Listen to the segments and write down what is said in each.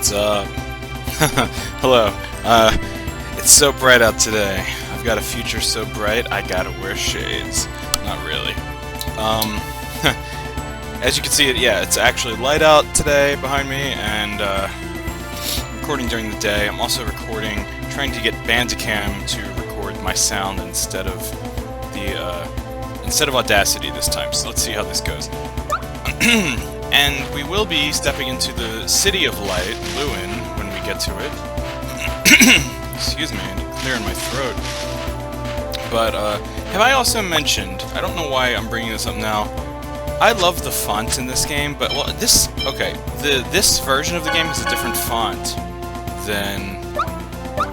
What's up? Hello. It's so bright out today. I've got a future so bright, I gotta wear shades. Not really. As you can see, it's actually light out today behind me, and I'm recording during the day. I'm also recording, trying to get Bandicam to record my sound instead of Audacity this time. So let's see how this goes. And we will be stepping into the City of Light, Luin, when we get to it. Excuse me, I'm clearing my throat. But, have I also mentioned, I don't know why I'm bringing this up now, I love the font in this game, but, well, this version of the game has a different font than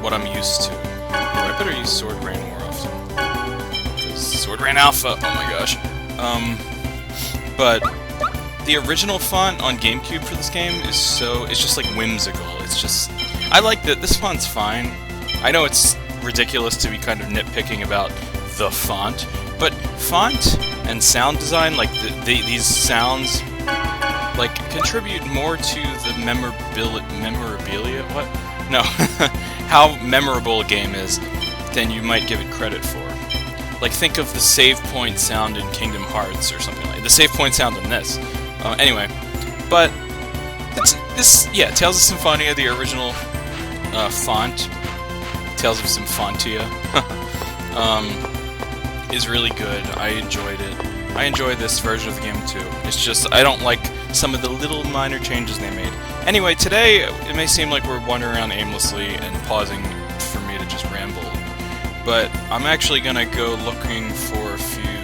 what I'm used to. I better use Sword Rain more often. Sword Rain Alpha, oh my gosh. But the original font on GameCube for this game is it's just like whimsical. It's just, I like that this font's fine. I know it's ridiculous to be kind of nitpicking about the font, but font and sound design, like these sounds, like contribute more to the memorabilia. What? No, how memorable a game is than you might give it credit for. Like think of the save point sound in Kingdom Hearts or something like the save point sound in this. Anyway, but Tales of Symphonia, the original font, Tales of Symphonia, is really good. I enjoyed it. I enjoy this version of the game too. It's just, I don't like some of the little minor changes they made. Anyway, today, it may seem like we're wandering around aimlessly and pausing for me to just ramble, but I'm actually gonna go looking for a few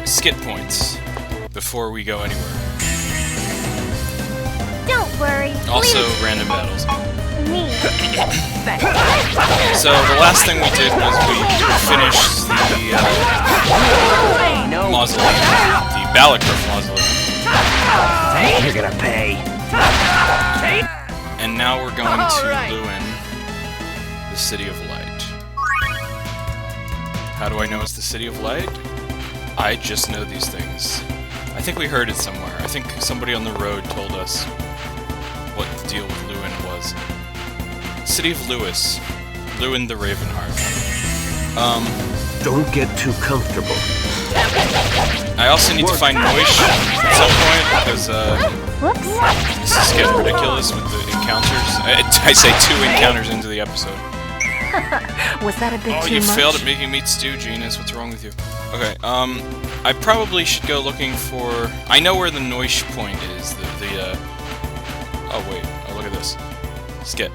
skit points before we go anywhere. Don't worry. Also, random battles. Me. So the last thing we did was we finished the mausoleum, the Balakirk mausoleum. You're gonna pay. And now we're going to Luin, the City of Light. How do I know it's the City of Light? I just know these things. I think we heard it somewhere. I think somebody on the road told us what the deal with Luin was. City of LouisTheRavenheart. Don't get too comfortable. I also need to find Noish at some point, because this is getting ridiculous with the encounters. I say 2 encounters into the episode. Was that a bit too much? Oh, you failed at making me stew, Genus. What's wrong with you? Okay, I probably should go looking for... I know where the Noish point is, oh wait, look at this. Skit.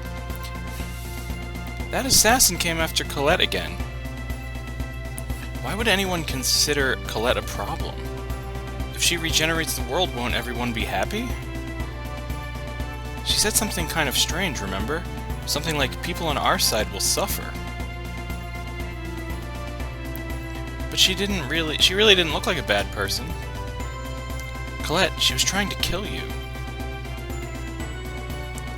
That assassin came after Colette again. Why would anyone consider Colette a problem? If she regenerates the world, won't everyone be happy? She said something kind of strange, remember? Something like, people on our side will suffer. But she really didn't look like a bad person. Colette, she was trying to kill you.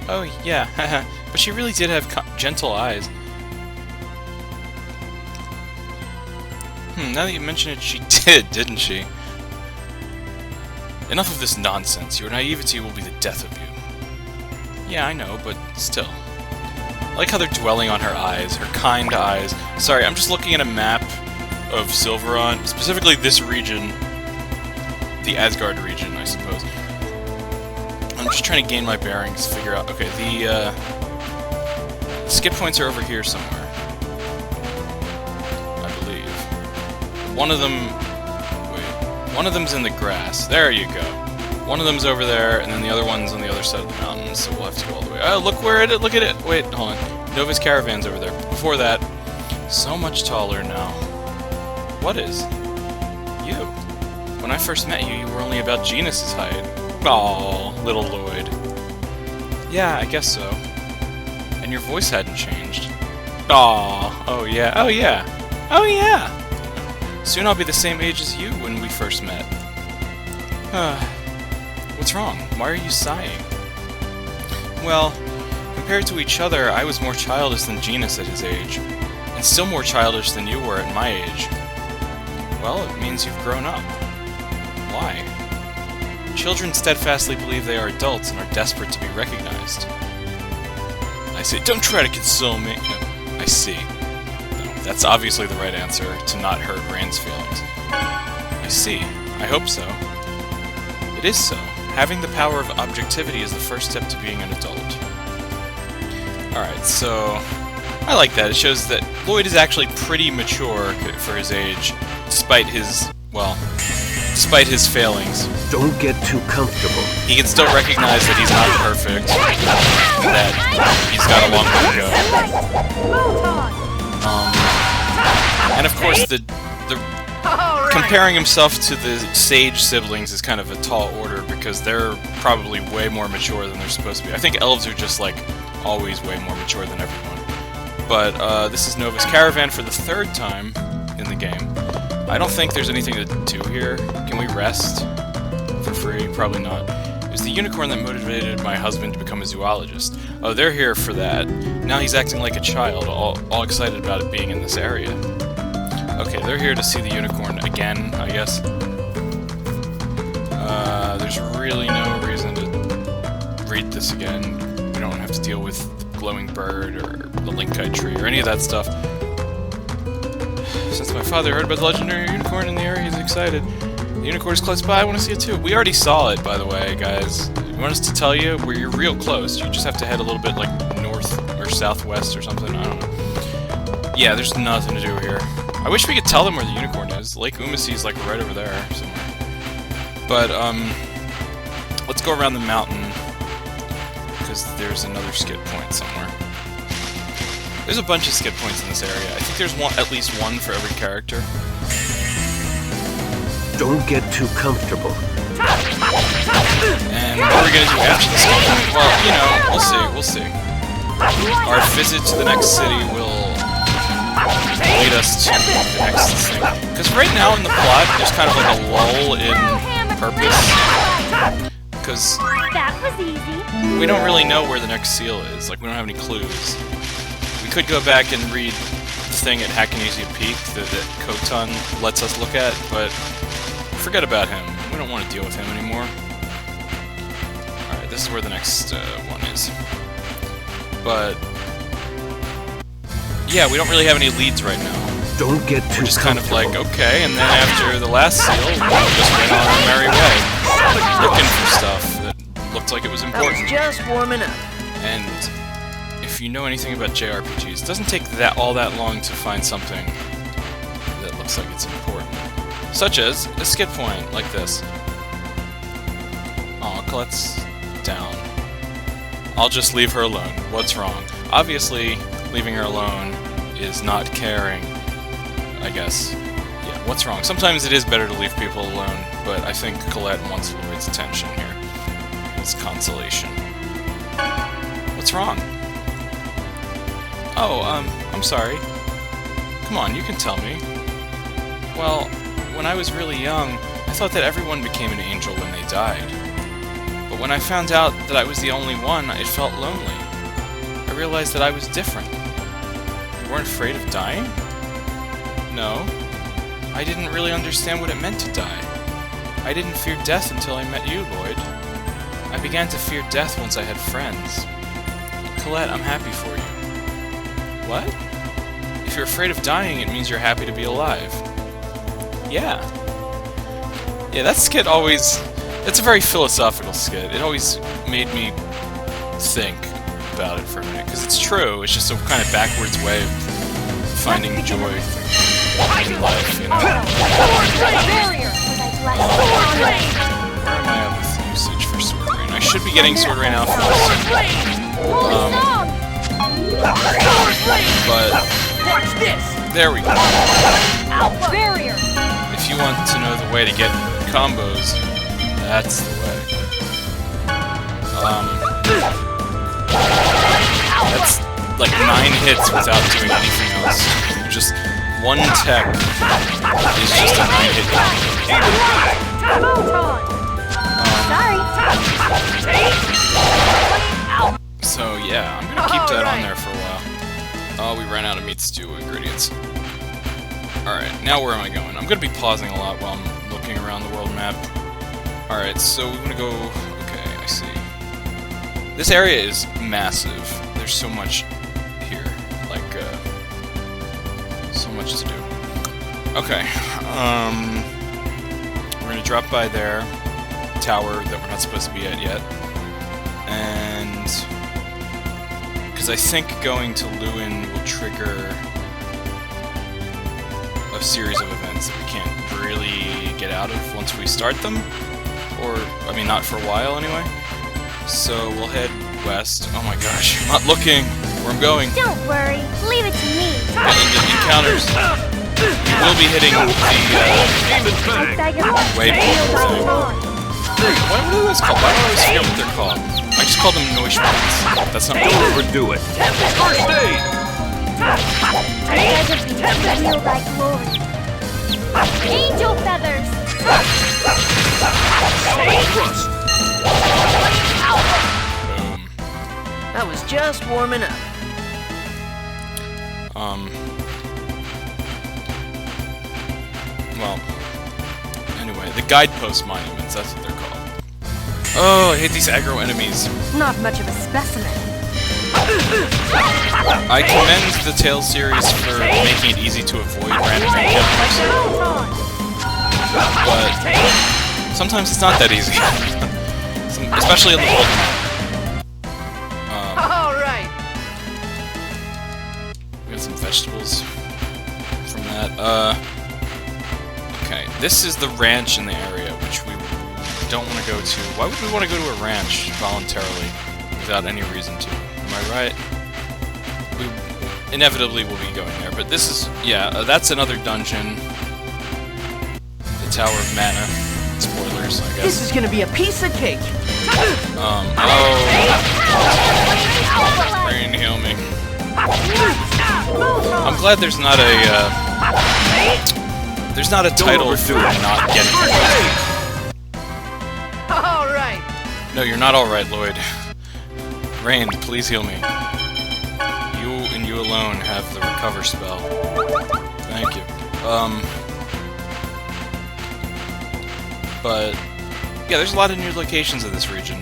Oh, yeah, haha. But she really did have gentle eyes. Now that you mention it, she did, didn't she? Enough of this nonsense. Your naivety will be the death of you. Yeah, I know, but still. I like how they're dwelling on her eyes, her kind eyes. Sorry, I'm just looking at a map of Silveron, specifically this region, the Asgard region, I suppose. I'm just trying to gain my bearings, figure out... Okay, the skip points are over here somewhere. I believe. One of them... Wait. One of them's in the grass. There you go. One of them's over there, and then the other one's on the other side of the mountains, so we'll have to go all the way... Oh, look look at it! Wait, hold on. Nova's Caravan's over there. Before that, so much taller now. What is? You. When I first met you, you were only about Genus's height. Aww, little Lloyd. Yeah, I guess so. And your voice hadn't changed. Aww, oh yeah, oh yeah, oh yeah! Soon I'll be the same age as you when we first met. What's wrong? Why are you sighing? Well, compared to each other, I was more childish than Genus at his age. And still more childish than you were at my age. Well, it means you've grown up. Why? Children steadfastly believe they are adults and are desperate to be recognized. I say, don't try to console me. No, I see. No, that's obviously the right answer, to not hurt Rand's feelings. I see. I hope so. It is so. Having the power of objectivity is the first step to being an adult. Alright, so I like that. It shows that Lloyd is actually pretty mature for his age, despite his, well, despite his failings. Don't get too comfortable. He can still recognize that he's not perfect, that he's got a long way to go. And of course, the comparing himself to the sage siblings is kind of a tall order because they're probably way more mature than they're supposed to be. I think elves are just like always way more mature than everyone. But this is Nova's caravan for the 3rd time in the game. I don't think there's anything to do here. Can we rest for free? Probably not. It was the unicorn that motivated my husband to become a zoologist. Oh, they're here for that. Now he's acting like a child, all excited about it being in this area. Okay, they're here to see the unicorn again, I guess. There's really no reason to read this again. We don't have to deal with the glowing bird or the Linkite tree or any of that stuff. Since my father heard about the legendary unicorn in the area, he's excited. The unicorn is close by, I want to see it too. We already saw it, by the way, guys. You want us to tell you? You're real close. You just have to head a little bit, like, north or southwest or something. I don't know. Yeah, there's nothing to do here. I wish we could tell them where the unicorn is. Lake Umasi is, like, right over there somewhere. But, let's go around the mountain, because there's another skid point somewhere. There's a bunch of skid points in this area. I think there's at least one for every character. Don't get too comfortable. And what are we gonna do after the skid point? Well, you know, we'll see. Our visit to the next city will lead us to the next thing. Because right now in the plot, there's kind of like a lull in purpose. Because we don't really know where the next seal is. Like, we don't have any clues. We could go back and read the thing at Hacknesia Peak that Kotan lets us look at, but forget about him. We don't want to deal with him anymore. Alright, this is where the next one is. But yeah, we don't really have any leads right now. Don't get too We're just kind of like, okay, and then after the last seal, we just went on our merry way, looking for stuff that looked like it was important. I was just warming up. And if you know anything about JRPGs, it doesn't take all that long to find something that looks like it's important. Such as a skid point, like this. Aw, Colette's down. I'll just leave her alone. What's wrong? Obviously, leaving her alone is not caring, I guess. Yeah, what's wrong? Sometimes it is better to leave people alone, but I think Colette wants Lloyd's attention here. It's consolation. What's wrong? Oh, I'm sorry. Come on, you can tell me. Well, when I was really young, I thought that everyone became an angel when they died. But when I found out that I was the only one, it felt lonely. I realized that I was different. You weren't afraid of dying? No. I didn't really understand what it meant to die. I didn't fear death until I met you, Lloyd. I began to fear death once I had friends. Colette, I'm happy for you. What? If you're afraid of dying, it means you're happy to be alive. Yeah. Yeah, that skit always... It's a very philosophical skit. It always made me think about it for a minute, because it's true. It's just a kind of backwards way of finding joy in life, you know? Where am I at with usage for Sword Rain? I should be getting Sword Rain out for this. But there we go. If you want to know the way to get combos, that's the way. That's like 9 hits without doing anything else. Just one tech is just a 9-hit combo. So yeah, I'm gonna keep that on there for a while. Oh, we ran out of meat stew ingredients. Alright, now where am I going? I'm gonna be pausing a lot while I'm looking around the world map. Alright, so we want to go... Okay, I see. This area is massive. There's so much here. Like, so much to do. Okay, we're gonna drop by there. Tower that we're not supposed to be at yet. And... because I think going to Luin will trigger a series of events that we can't really get out of once we start them. Or, I mean, not for a while anyway. So we'll head west. Oh my gosh, I'm not looking where I'm going. Don't worry, leave it to me. Encounters. We'll be hitting the wave thing. What are those called? I don't always forget what they're called. I just call them noise shots. That's not Don't overdo it. First aid! Feel like glory. Angel feathers. Thrust. Boom. I was just warming up. Well, anyway, the guidepost monuments, that's what they're called. Oh, I hate these aggro enemies. Not much of a specimen. I commend the Tales series for making it easy to avoid random encounters. But sometimes it's not that easy. Especially on the world map. Alright! We got some vegetables from that. Okay, this is the ranch in the area, which we don't want to go to. Why would we want to go to a ranch voluntarily without any reason to? Am I right? We inevitably will be going there, but this is, yeah, that's another dungeon. The Tower of Mana. Spoilers, I guess. This is gonna be a piece of cake! Oh. Rain, heal me. I'm glad there's not a, there's not a title for not getting it. Alright! No, you're not alright, Lloyd. Rain, please heal me. You and you alone have the recover spell. Thank you. But yeah, there's a lot of new locations in this region,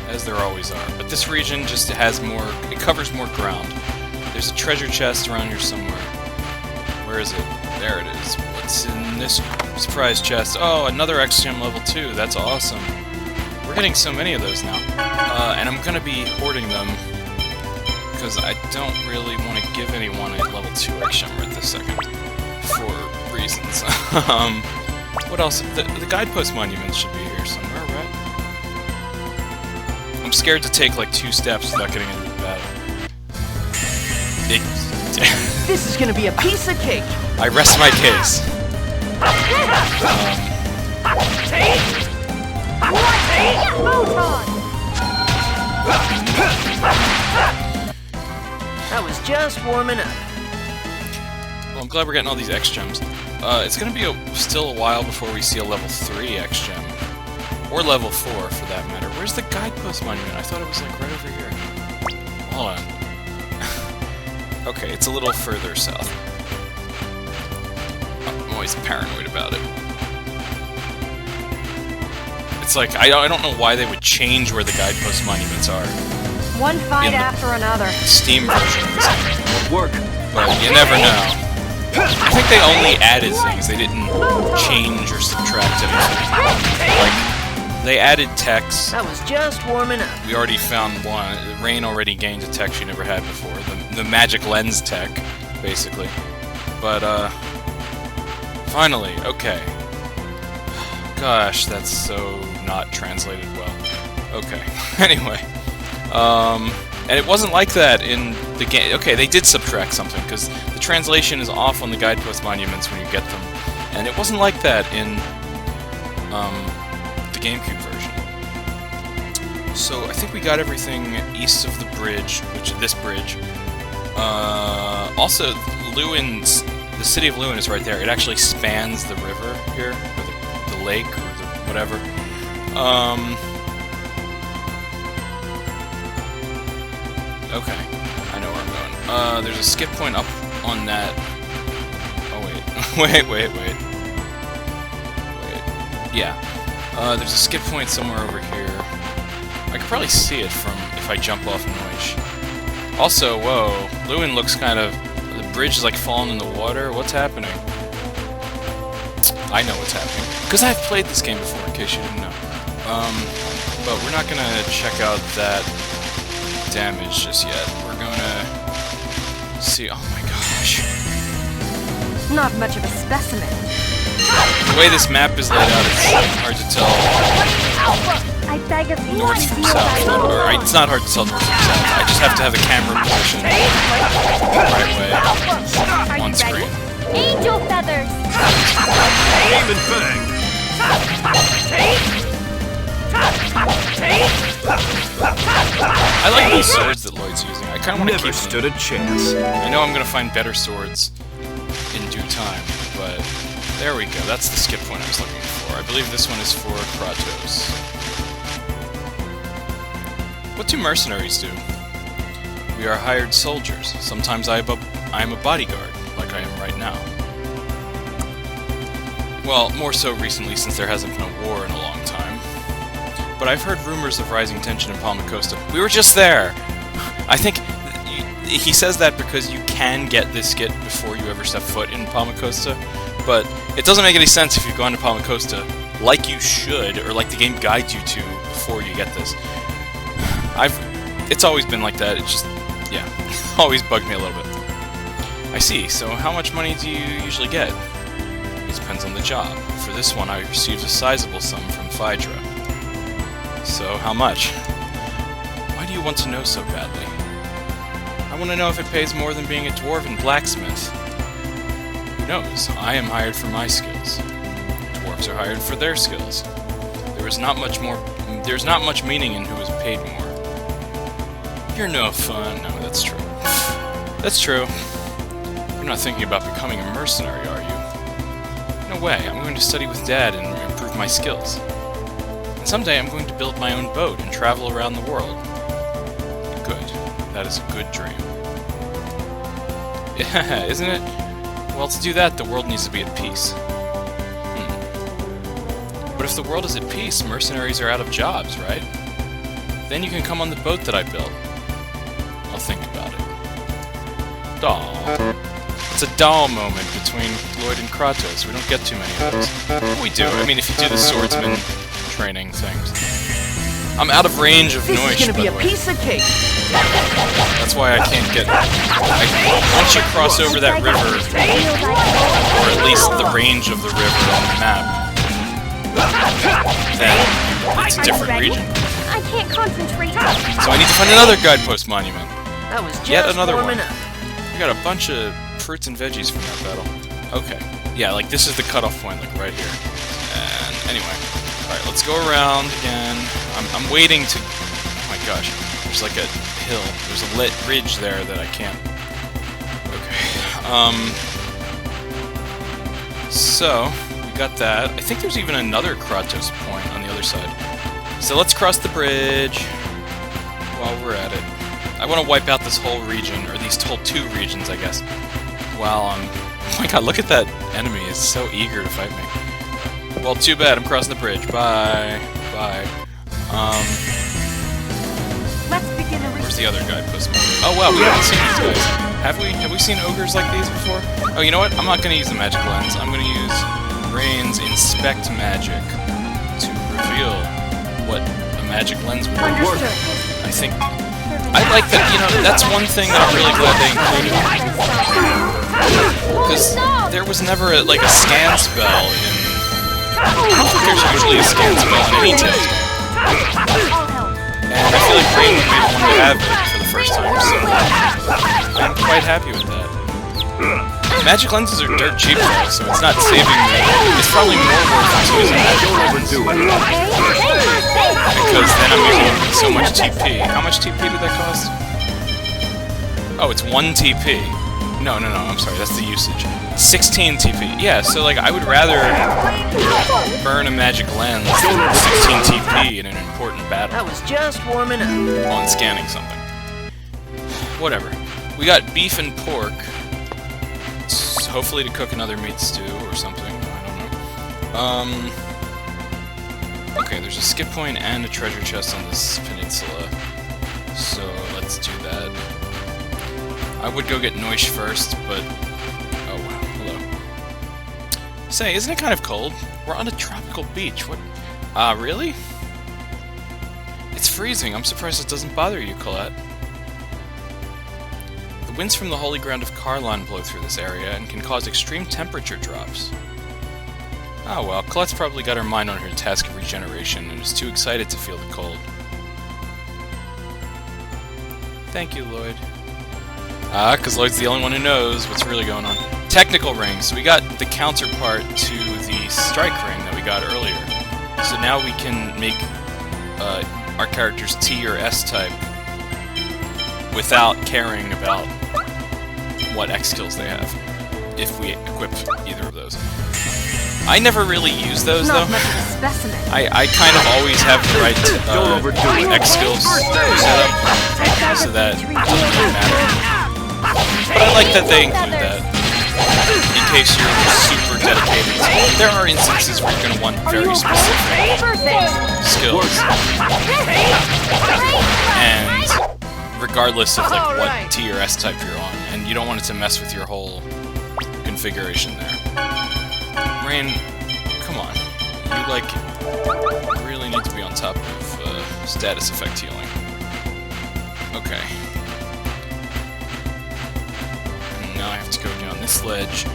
as there always are. But this region just has more, it covers more ground. There's a treasure chest around here somewhere. Where is it? There it is. What's in this surprise chest? Oh, another XGem level 2. That's awesome. We're getting so many of those now. And I'm gonna be hoarding them, because I don't really want to give anyone a level 2 XGem right this second. For reasons. What else? The guidepost monuments should be here somewhere, right? I'm scared to take like 2 steps without getting into the battle. This is gonna be a piece of cake! I rest my case. I was just warming up. Well, I'm glad we're getting all these X-Gems. It's gonna be still a while before we see a level 3 X-Gem. Or level 4, for that matter. Where's the guidepost monument? I thought it was, like, right over here. Hold on. Okay, it's a little further south. I'm always paranoid about it. It's like, I don't know why they would change where the guidepost monuments are. One fight In the after another. Steam version of this game. Work. But you never know. I think they only added things, they didn't change or subtract anything. Like, they added text. I was just warming up. We already found one. Rain already gained a tech she never had before. The magic lens tech, basically. But, finally, okay. Gosh, that's so not translated well. Okay, anyway. And it wasn't like that in the game. Okay, they did subtract something, because the translation is off on the guidepost monuments when you get them. And it wasn't like that in, the GameCube version. So, I think we got everything east of the bridge, which is this bridge. Also, Luin's, the city of Luin is right there. It actually spans the river here, or the lake, or the whatever. Okay, I know where I'm going. There's a skip point up on that. Oh wait, wait. Yeah. There's a skip point somewhere over here. I could probably see it from if I jump off Noish. Also, whoa, Luin looks kind of... The bridge is like falling in the water. What's happening? I know what's happening. Because I've played this game before, in case you didn't know. But we're not gonna check out that damage just yet. We're gonna see... Oh my gosh. Not much of a specimen. The way this map is laid out, it's hard to tell I beg of you, north from south. Or, it's not hard to tell north from south. I just have to have the camera position the right way on screen. Angel feathers! Aim and bang. I like these swords that Lloyd's using. I kind of want to Never keep stood them. a chance. I know I'm going to find better swords in due time, but there we go. That's the skip point I was looking for. I believe this one is for Kratos. What do mercenaries do? We are hired soldiers. Sometimes I am a bodyguard, like I am right now. Well, more so recently since there hasn't been a war in a long time. But I've heard rumors of rising tension in Palma Costa. We were just there! I think he says that because you can get this skit before you ever step foot in Palma Costa, but it doesn't make any sense if you've gone to Palma Costa like you should, or like the game guides you to before you get this. It's always been like that, it's just, yeah, always bugged me a little bit. I see, so how much money do you usually get? It depends on the job. For this one, I received a sizable sum from Phaedra. So, how much? Why do you want to know so badly? I want to know if it pays more than being a dwarven blacksmith. Who knows? I am hired for my skills. Dwarves are hired for their skills. There's not much meaning in who is paid more. You're no fun. No, that's true. That's true. You're not thinking about becoming a mercenary, are you? No way. I'm going to study with Dad and improve my skills. And someday I'm going to build my own boat and travel around the world. Good. That is a good dream. Yeah, isn't it? Well, to do that, the world needs to be at peace. But if the world is at peace, mercenaries are out of jobs, right? Then you can come on the boat that I built. I'll think about it. Doll. It's a doll moment between Lloyd and Kratos. We don't get too many of those. We do. I mean, if you do the swordsman training things. I'm out of range of Noish, This is gonna be by the a way. piece of cake. That's why I can't get... once you cross over that river, or at least the range of the river on the map, then it's a different region. I can't concentrate. So I need to find another guidepost monument. That was just Yet another one. warming up. We got a bunch of fruits and veggies from that battle. Okay. Yeah, like this is the cutoff point, like right here. And anyway. Alright, let's go around again. I'm waiting to... Oh my gosh. There's like a hill. There's a lit ridge there that I can't... Okay. So, we got that. I think there's even another Kratos point on the other side. So let's cross the bridge while we're at it. I want to wipe out this whole region, or these whole two regions, I guess. While I'm... Oh my god, look at that enemy. It's so eager to fight me. Well, too bad. I'm crossing the bridge. Bye. Bye. Let's begin a Where's the other guidepost? Oh wow, we haven't seen these guys. Have we seen ogres like these before? Oh, you know what? I'm not going to use the magic lens. I'm going to use Rain's Inspect Magic to reveal what a magic lens would be. Understood. I think... I like that, you know, that's one thing that I'm really glad they included. Because there was never, like, a scan spell in... There's usually a scan spell in any test. And I feel like Rain would want to have it for the first time, so I'm quite happy with that. Magic lenses are dirt cheap though, so it's not saving me. It's probably more worth it to use a magic lens. Because then I'm using so much TP. How much TP did that cost? Oh, it's 1 TP. No, I'm sorry, that's the usage. 16 TP. Yeah, so like I would rather burn a magic lens than 16 TP in an important battle. That was just warming up. On scanning something. Whatever. We got beef and pork. Hopefully to cook another meat stew or something. I don't know. Okay, there's a skip point and a treasure chest on this peninsula. So let's do that. I would go get Noish first, but... Oh, wow. Hello. Say, isn't it kind of cold? We're on a tropical beach. What? Really? It's freezing. I'm surprised it doesn't bother you, Colette. The winds from the holy ground of Carlon blow through this area and can cause extreme temperature drops. Oh well, Colette's probably got her mind on her task of regeneration and is too excited to feel the cold. Thank you, Lloyd. Because Lloyd's the only one who knows what's really going on. Technical ring. So we got the counterpart to the strike ring that we got earlier. So now we can make our characters T or S type without caring about what X skills they have, if we equip either of those. I never really use those, though. Not much of a specimen. I kind of always have the right X skills set up, so that it doesn't really matter. But I like that they include that, in case you're super dedicated. There are instances where you're going to want very specific skills, and regardless of like what T or S type you're on, and you don't want it to mess with your whole configuration there. Rain, come on. You, like, really need to be on top of status effect healing. Okay. And now I have to go down this ledge.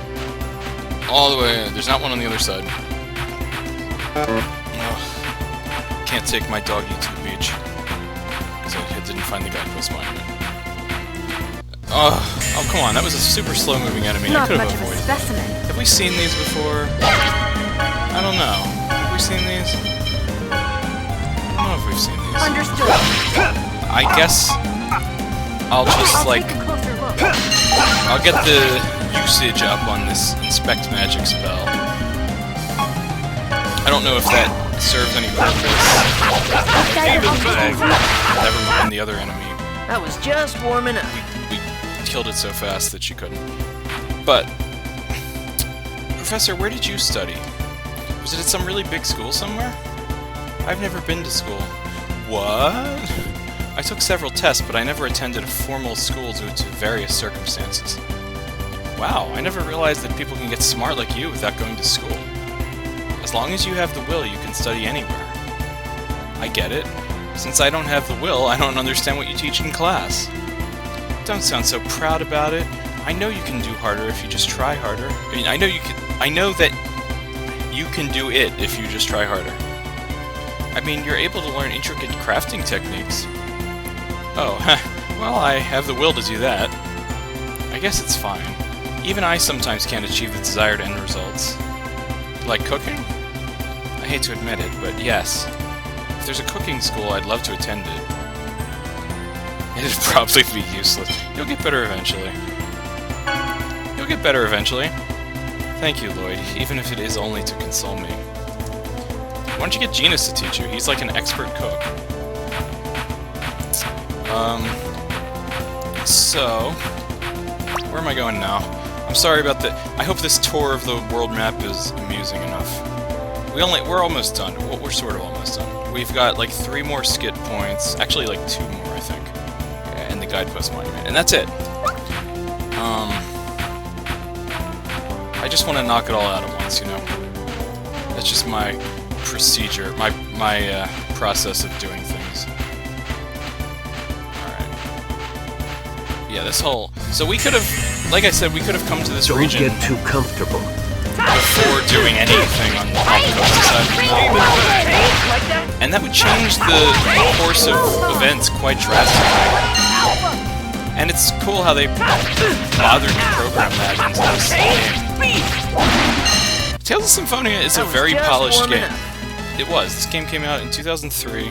All the way. There's not one on the other side. Oh, can't take my doggy to the beach. Because I didn't find the guidepost monument. Oh, come on. That was a super slow-moving enemy. I could have avoided it. Have we seen these before? I don't know. Have we seen these? I don't know if we've seen these. Understood. I guess I'll just, like... Take a closer look. I'll get the usage up on this Inspect Magic spell. I don't know if that serves any purpose. Never mind the other enemy. I was just warming up. We killed it so fast that she couldn't. But... Professor, where did you study? Was it at some really big school somewhere? I've never been to school. What? I took several tests, but I never attended a formal school due to various circumstances. Wow, I never realized that people can get smart like you without going to school. As long as you have the will, you can study anywhere. I get it. Since I don't have the will, I don't understand what you teach in class. Don't sound so proud about it. I know you can do harder if you just try harder. I mean, I know that you can do it if you just try harder. I mean, you're able to learn intricate crafting techniques. Oh, well, I have the will to do that. I guess it's fine. Even I sometimes can't achieve the desired end results. Like cooking? I hate to admit it, but yes. If there's a cooking school, I'd love to attend it. It'd probably be useless. You'll get better eventually. You'll get better eventually. Thank you, Lloyd, even if it is only to console me. Why don't you get Genus to teach you? He's like an expert cook. So... Where am I going now? I'm sorry about the... I hope this tour of the world map is amusing enough. We're almost done. Well, we're sort of almost done. We've got like 3 more skit points. Actually, like 2 more, I think. And the guidepost monument. And that's it. I just want to knock it all out at once, you know? That's just my procedure, my process of doing things. Alright. Yeah, this whole... So we could have, like I said, we could have come to this region... Don't get too comfortable. ...before doing anything on the coast aside from that. And that would change the course of events quite drastically. And it's cool how they bothered to program that into this game. Tales of Symphonia is a very polished game. It was. This game came out in 2003,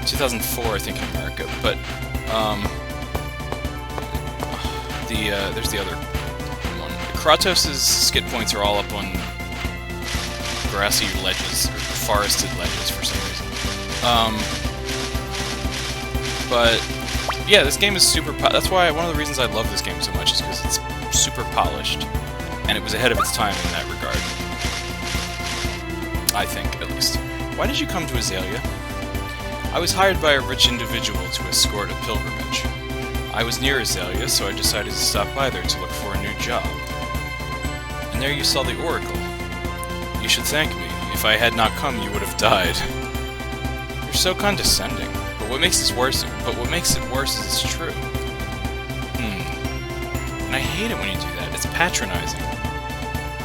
2004, I think, in America. But there's the other one. Kratos' skit points are all up on grassy ledges, or forested ledges for some reason. But yeah, this game is super. That's why one of the reasons I love this game so much is because it's super polished. And it was ahead of its time in that regard. I think, at least. Why did you come to Azalea? I was hired by a rich individual to escort a pilgrimage. I was near Azalea, so I decided to stop by there to look for a new job. And there you saw the Oracle. You should thank me. If I had not come, you would have died. You're so condescending. But what makes it worse is it's true. And I hate it when you do that. It's patronizing.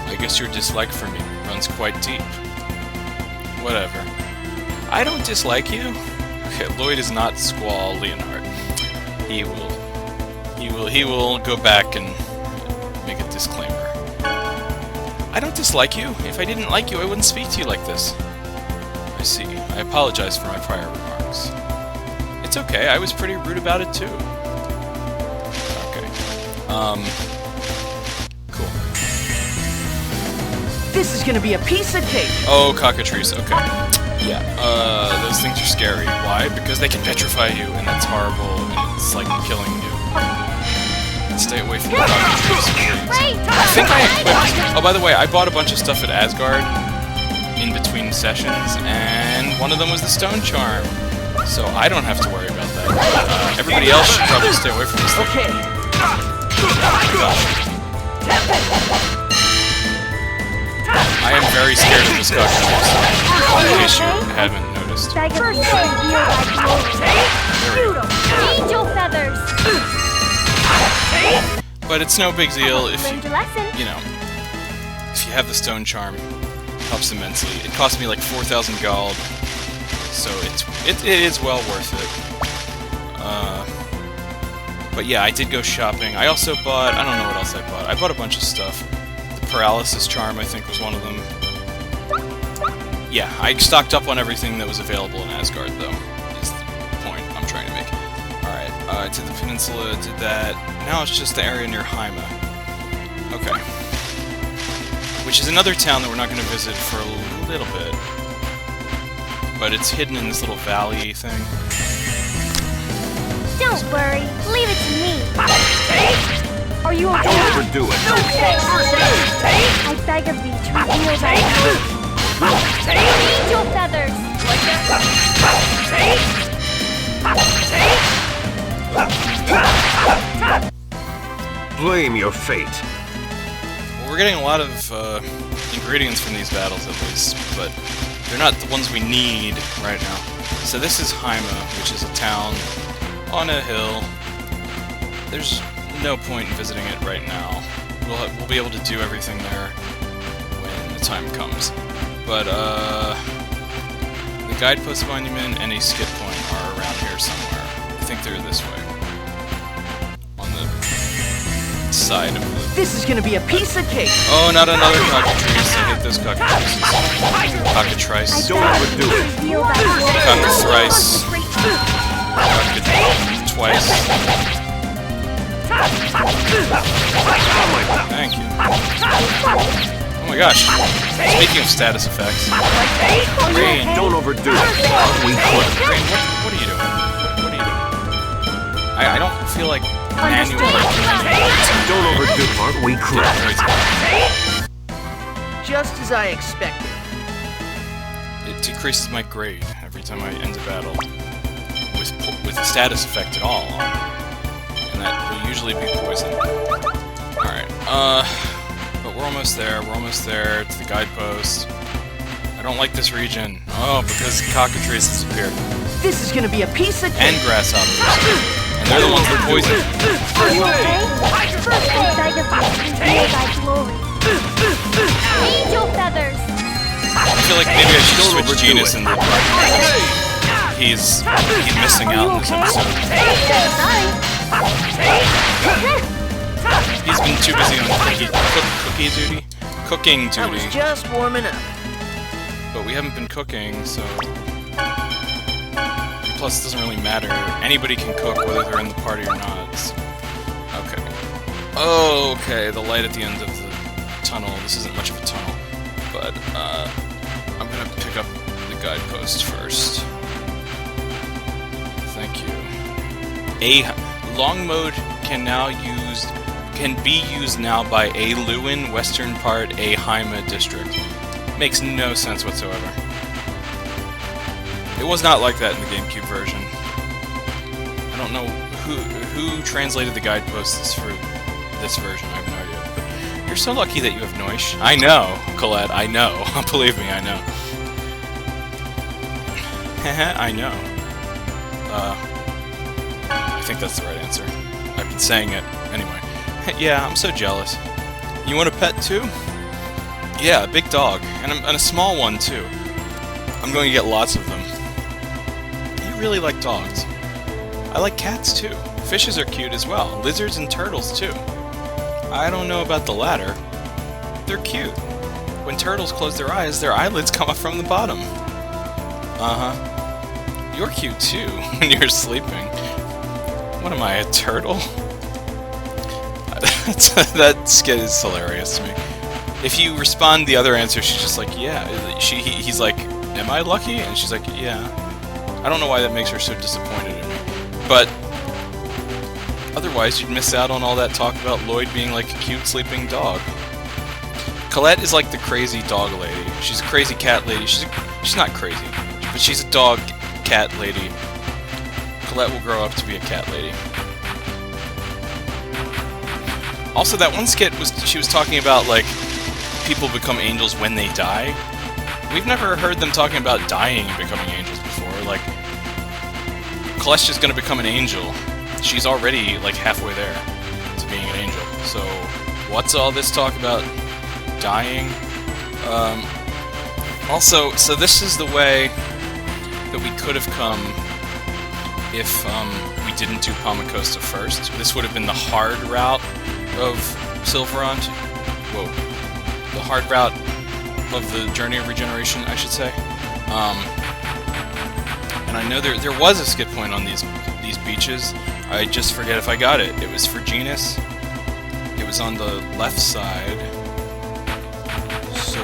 I guess your dislike for me runs quite deep. Whatever. I don't dislike you. Okay, Lloyd is not Squall Leonhardt. He will go back and make a disclaimer. I don't dislike you. If I didn't like you, I wouldn't speak to you like this. I see. I apologize for my prior remarks. It's okay. I was pretty rude about it too. Okay. Cool. This is gonna be a piece of cake. Oh, cockatrice. Okay. Yeah. Those things are scary. Why? Because they can petrify you, and that's horrible, and it's like killing you. Stay away from the cockatrice. I think I equipped... Oh, by the way, I bought a bunch of stuff at Asgard in between sessions, and one of them was the Stone Charm. So I don't have to worry about that. Everybody else should probably stay away from this thing. Okay. I am very scared of this cockatrice, in case you haven't noticed. Angel feathers. But it's no big deal if Learned a lesson. you know, if you have the Stone Charm. It helps immensely. It cost me like 4,000 gold, so it is well worth it. But yeah, I did go shopping. I also bought, I don't know what else I bought. I bought a bunch of stuff. The Paralysis Charm, I think, was one of them. Yeah, I stocked up on everything that was available in Asgard, though, is the point I'm trying to make. Alright, I did the Peninsula, did that. Now it's just the area near Haima. Okay. Which is another town that we're not going to visit for a little bit. But it's hidden in this little valley thing. Don't worry. Leave it to me. Are you okay? Don't overdo it. I beg of thee to reveal thy angel feathers. Blame your fate. Well, we're getting a lot of ingredients from these battles, at least, but they're not the ones we need right now. So this is Haima, which is a town on a hill. There's no point in visiting it right now. We'll be able to do everything there when the time comes. But the Guidepost Monument and a skip point are around here somewhere. I think they're this way. On the side of the... This is gonna be a piece of cake. Oh, not another cockatrice. I hate those cockatrices. Cockatrice. Don't overdo it. Reveal thy glory. Cockathrice. Twice. Thank you. Oh my gosh. Speaking of status effects. Rain. Don't overdo it. We could. Rain, what are you doing? What are you doing? I don't feel like manually... Don't overdo it. Aren't we could? Just as I expected. It decreases my grade every time I end a battle. With a status effect at all. And that will usually be poison. Alright, but we're almost there. We're almost there to the Guidepost. I don't like this region. Oh, because cockatrices appear. This is gonna be a piece of And cake. grasshoppers. And they're the ones that poison. Are you okay? I beg of thee to reveal thy glory. Angel feathers. I feel like maybe I should switch Genus in the He's missing out in this episode. He's been too busy on cooking I was duty. just warming up. But we haven't been cooking, so... Plus, it doesn't really matter. Anybody can cook, whether they're in the party or not. Okay. Oh, okay, the light at the end of the tunnel. This isn't much of a tunnel. But, I'm gonna pick up the Guidepost first. Thank you. Long mode can be used now by a Luin, western part, a Haima district. Makes no sense whatsoever. It was not like that in the GameCube version. I don't know who translated the guideposts for this version. I have no idea. But you're so lucky that you have Noish. I know, Colette. I know. Believe me, I know. I know. I think that's the right answer. I've been saying it anyway. Yeah, I'm so jealous. You want a pet too? Yeah, a big dog, and a small one too. I'm going to get lots of them. You really like dogs. I like cats too. Fishes are cute as well. Lizards and turtles too. I don't know about the latter. They're cute. When turtles close their eyes, their eyelids come up from the bottom. Uh-huh. You're cute too when you're sleeping. What am I, a turtle? That skit is hilarious to me. If you respond the other answer, she's just like, yeah. He's like, am I lucky? And she's like, yeah. I don't know why that makes her so disappointed in me. But otherwise, you'd miss out on all that talk about Lloyd being like a cute sleeping dog. Colette is like the crazy dog lady. She's a crazy cat lady. She's not crazy, but she's a dog cat lady. Colette will grow up to be a cat lady. Also, that one skit she was talking about like people become angels when they die. We've never heard them talking about dying and becoming angels before. Like, Colette's just gonna become an angel. She's already like halfway there to being an angel. So, what's all this talk about dying? Also, so this is the way that we could have come if we didn't do Palmacosta first. This would have been the hard route of Silverant. Whoa. The hard route of the Journey of Regeneration, I should say. And I know there was a skip point on these beaches. I just forget if I got it. It was for Genus. It was on the left side. So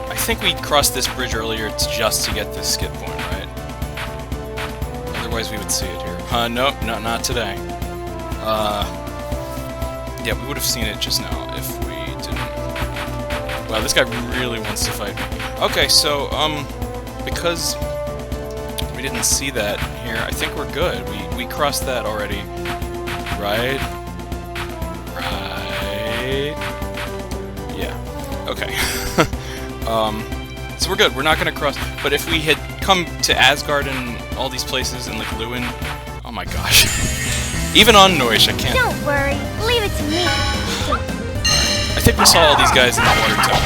I think we crossed this bridge earlier just to get this skip point, right? Otherwise we would see it here. Nope, not today. Yeah, we would have seen it just now if we didn't. Wow, this guy really wants to fight me. Okay, so, because we didn't see that here, I think we're good. We crossed that already. Right? Right? Yeah. Okay. So we're good. We're not gonna cross. But if we had come to Asgard and all these places and, like, Luin... Oh my gosh. Even on Noish, I can't... Don't worry. Leave it to me. I think we saw all these guys in the water temple.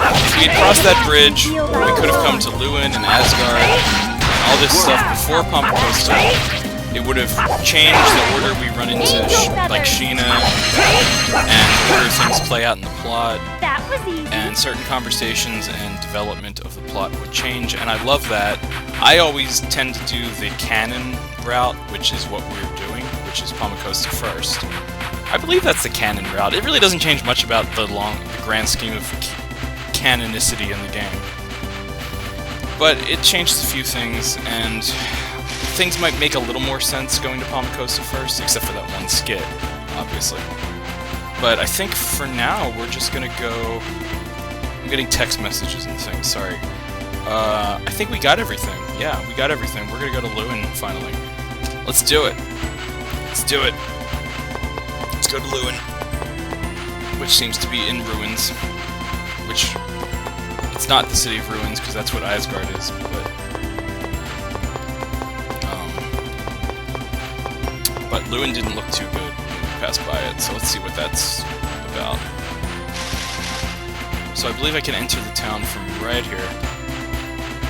If we had crossed that bridge, we could have come to Luin and Asgard and all this stuff before Palmacosta. It would have changed the order we run into, like, Sheena, and the order things play out in the plot. That was easy. And certain conversations and development of the plot would change, and I love that. I always tend to do the canon route, which is what we're doing, which is Palmacosta first. I believe that's the canon route. It really doesn't change much about the grand scheme of canonicity in the game. But it changes a few things, and things might make a little more sense going to Palmacosta first, except for that one skit, obviously. But I think for now, we're just gonna go... I'm getting text messages and things, sorry. I think we got everything. Yeah, we got everything. We're gonna go to Luin, finally. Let's do it. Let's do it. Let's go to Luin. Which seems to be in ruins. Which... It's not the City of Ruins, because that's what Asgard is, but Luin didn't look too good when we passed by it, so let's see what that's about. So I believe I can enter the town from right here.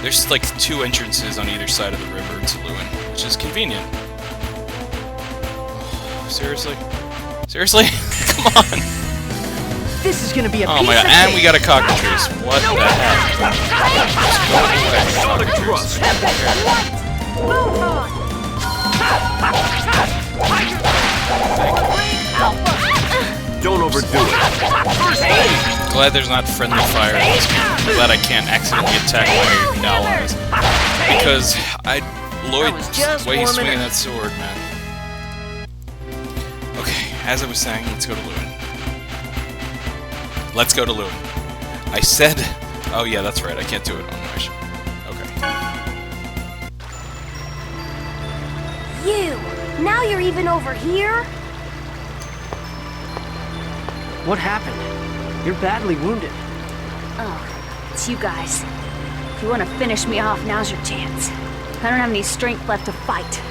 There's like 2 entrances on either side of the river to Luin, which is convenient. Seriously? Seriously? Come on! This is gonna be a piece Oh my god, of and cake. we got a cockatrice. What the heck? Cockatrice. Move on. Don't overdo it. Glad there's not friendly fire in this game. I'm glad I can't accidentally attack my allies. Because Lloyd, the way he's swinging that sword, man. Okay, as I was saying, let's go to Luin. Let's go to Luin. I said... Oh yeah, that's right, I can't do it on Wish. Okay. Now you're even over here? What happened? You're badly wounded. Oh, it's you guys. If you want to finish me off, now's your chance. I don't have any strength left to fight.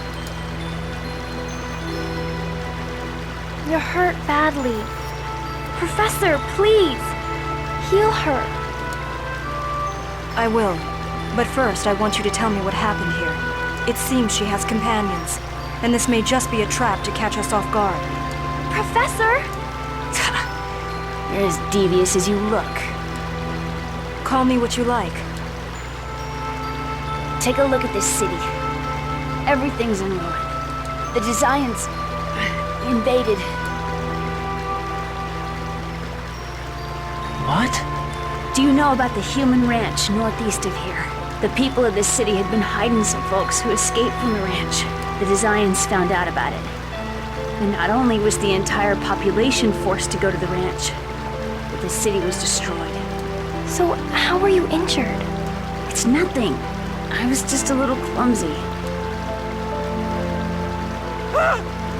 You're hurt badly. Professor, please! Heal her. I will. But first, I want you to tell me what happened here. It seems she has companions, and this may just be a trap to catch us off guard. Professor? You're as devious as you look. Call me what you like. Take a look at this city. Everything's in ruin. The Desians invaded. What? Do you know about the human ranch northeast of here? The people of this city had been hiding some folks who escaped from the ranch. The Desians found out about it. And not only was the entire population forced to go to the ranch, but the city was destroyed. So, how were you injured? It's nothing. I was just a little clumsy.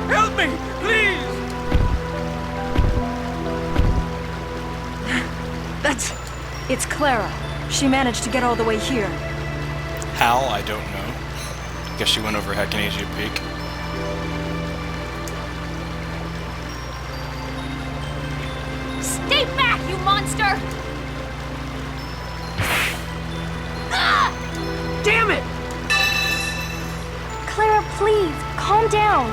Help me, please! It's Clara. She managed to get all the way here. How? I don't know. Guess she went over Hecanasia Peak. Stay back, you monster! Damn it! Clara, please, calm down.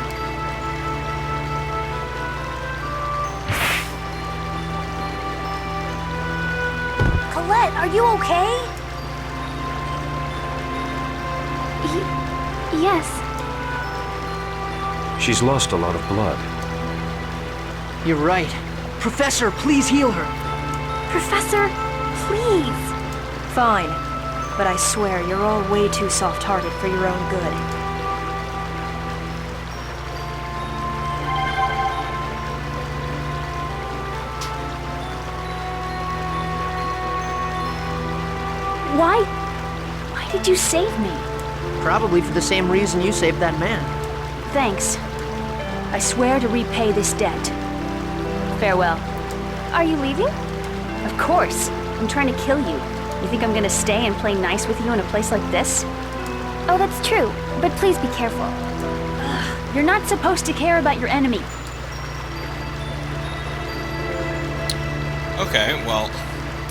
Colette, are you okay? Yes. She's lost a lot of blood. You're right. Professor, please heal her. Professor, please. Fine. But I swear you're all way too soft-hearted for your own good. Why did you save me? Probably for the same reason you saved that man. Thanks. I swear to repay this debt. Farewell. Are you leaving? Of course. I'm trying to kill you. You think I'm gonna stay and play nice with you in a place like this? Oh, that's true. But please be careful. You're not supposed to care about your enemy. Okay, well...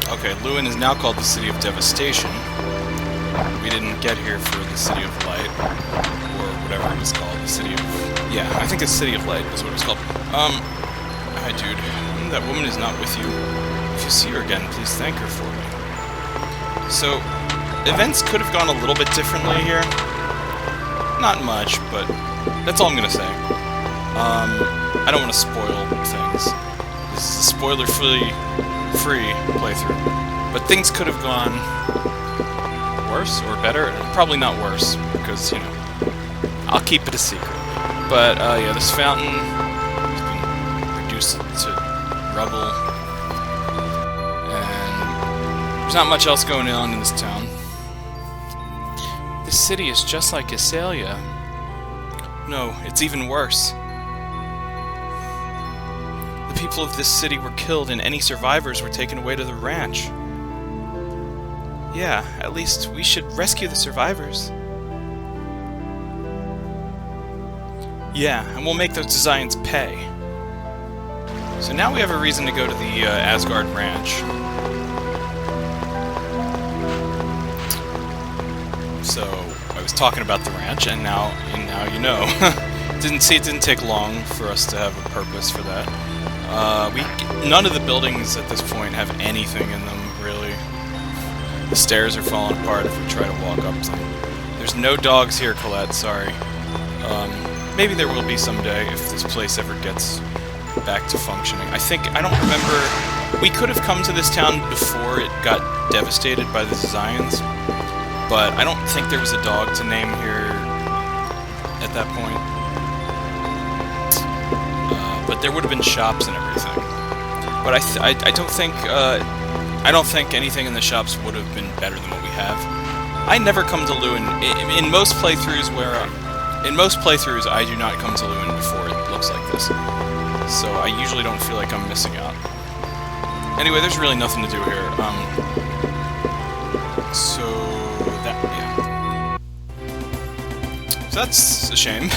Okay, Luin is now called the City of Devastation. We didn't get here for the City of Light, or whatever it was called, the City of... Yeah, I think the City of Light is what it's called. Hi dude, that woman is not with you. If you see her again, please thank her for me. So, events could have gone a little bit differently here. Not much, but that's all I'm gonna say. I don't want to spoil things. This is a spoiler-free playthrough. But things could have gone worse or better. Probably not worse, because, you know, I'll keep it a secret. But, yeah, this fountain has been reduced to rubble. And there's not much else going on in this town. This city is just like Casalia. No, it's even worse. The people of this city were killed and any survivors were taken away to the ranch. Yeah, at least we should rescue the survivors. Yeah, and we'll make those Desians pay. So now we have a reason to go to the Asgard ranch. So I was talking about the ranch, and now you know. It didn't take long for us to have a purpose for that. None of the buildings at this point have anything in them, really. The stairs are falling apart if we try to walk up them. There's no dogs here, Colette, sorry. Maybe there will be someday if this place ever gets back to functioning. I don't remember... We could have come to this town before it got devastated by the Desians, but I don't think there was a dog to name here at that point. But there would have been shops and everything. But I don't think anything in the shops would have been better than what we have. I never come to Luin. In most playthroughs where In most playthroughs, I do not come to Luin before it looks like this. So I usually don't feel like I'm missing out. Anyway, there's really nothing to do here. So that's a shame.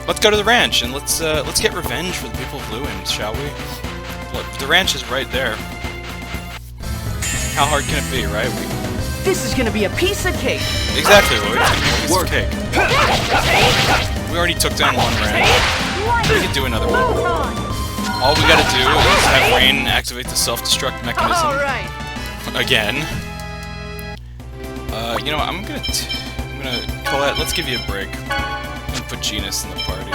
Let's go to the ranch and let's get revenge for the people of Luin, shall we? Look, the ranch is right there. How hard can it be, right? This is gonna be a piece of cake. Exactly, Lloyd. It's a piece of cake. We already took down one ranch. We can do another one. All we gotta do is have Rain activate the self-destruct mechanism. All right. Again. You know what, I'm gonna Colette, let's give you a break. I'm gonna put Genus in the party.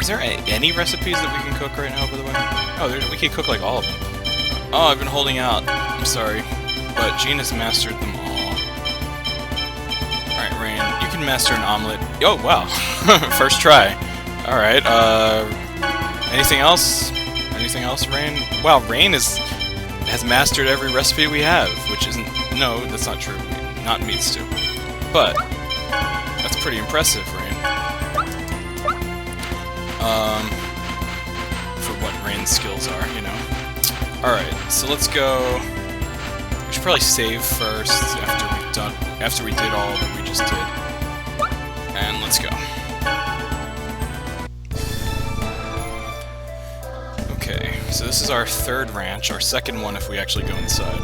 Is there any recipes that we can cook right now, by the way? Oh, we can cook like all of them. Oh, I've been holding out. I'm sorry. But Genus mastered them all. Alright, Rain, you can master an omelet. Oh, wow. First try. Alright, anything else? Anything else, Rain? Wow, Rain has mastered every recipe we have, which isn't... No, that's not true. Not meat stew. But, that's pretty impressive, Rain. For what Rain's skills are, you know. Alright, so let's go... We should probably save first after we did all that we just did. And let's go. Okay, so this is our third ranch, our second one if we actually go inside.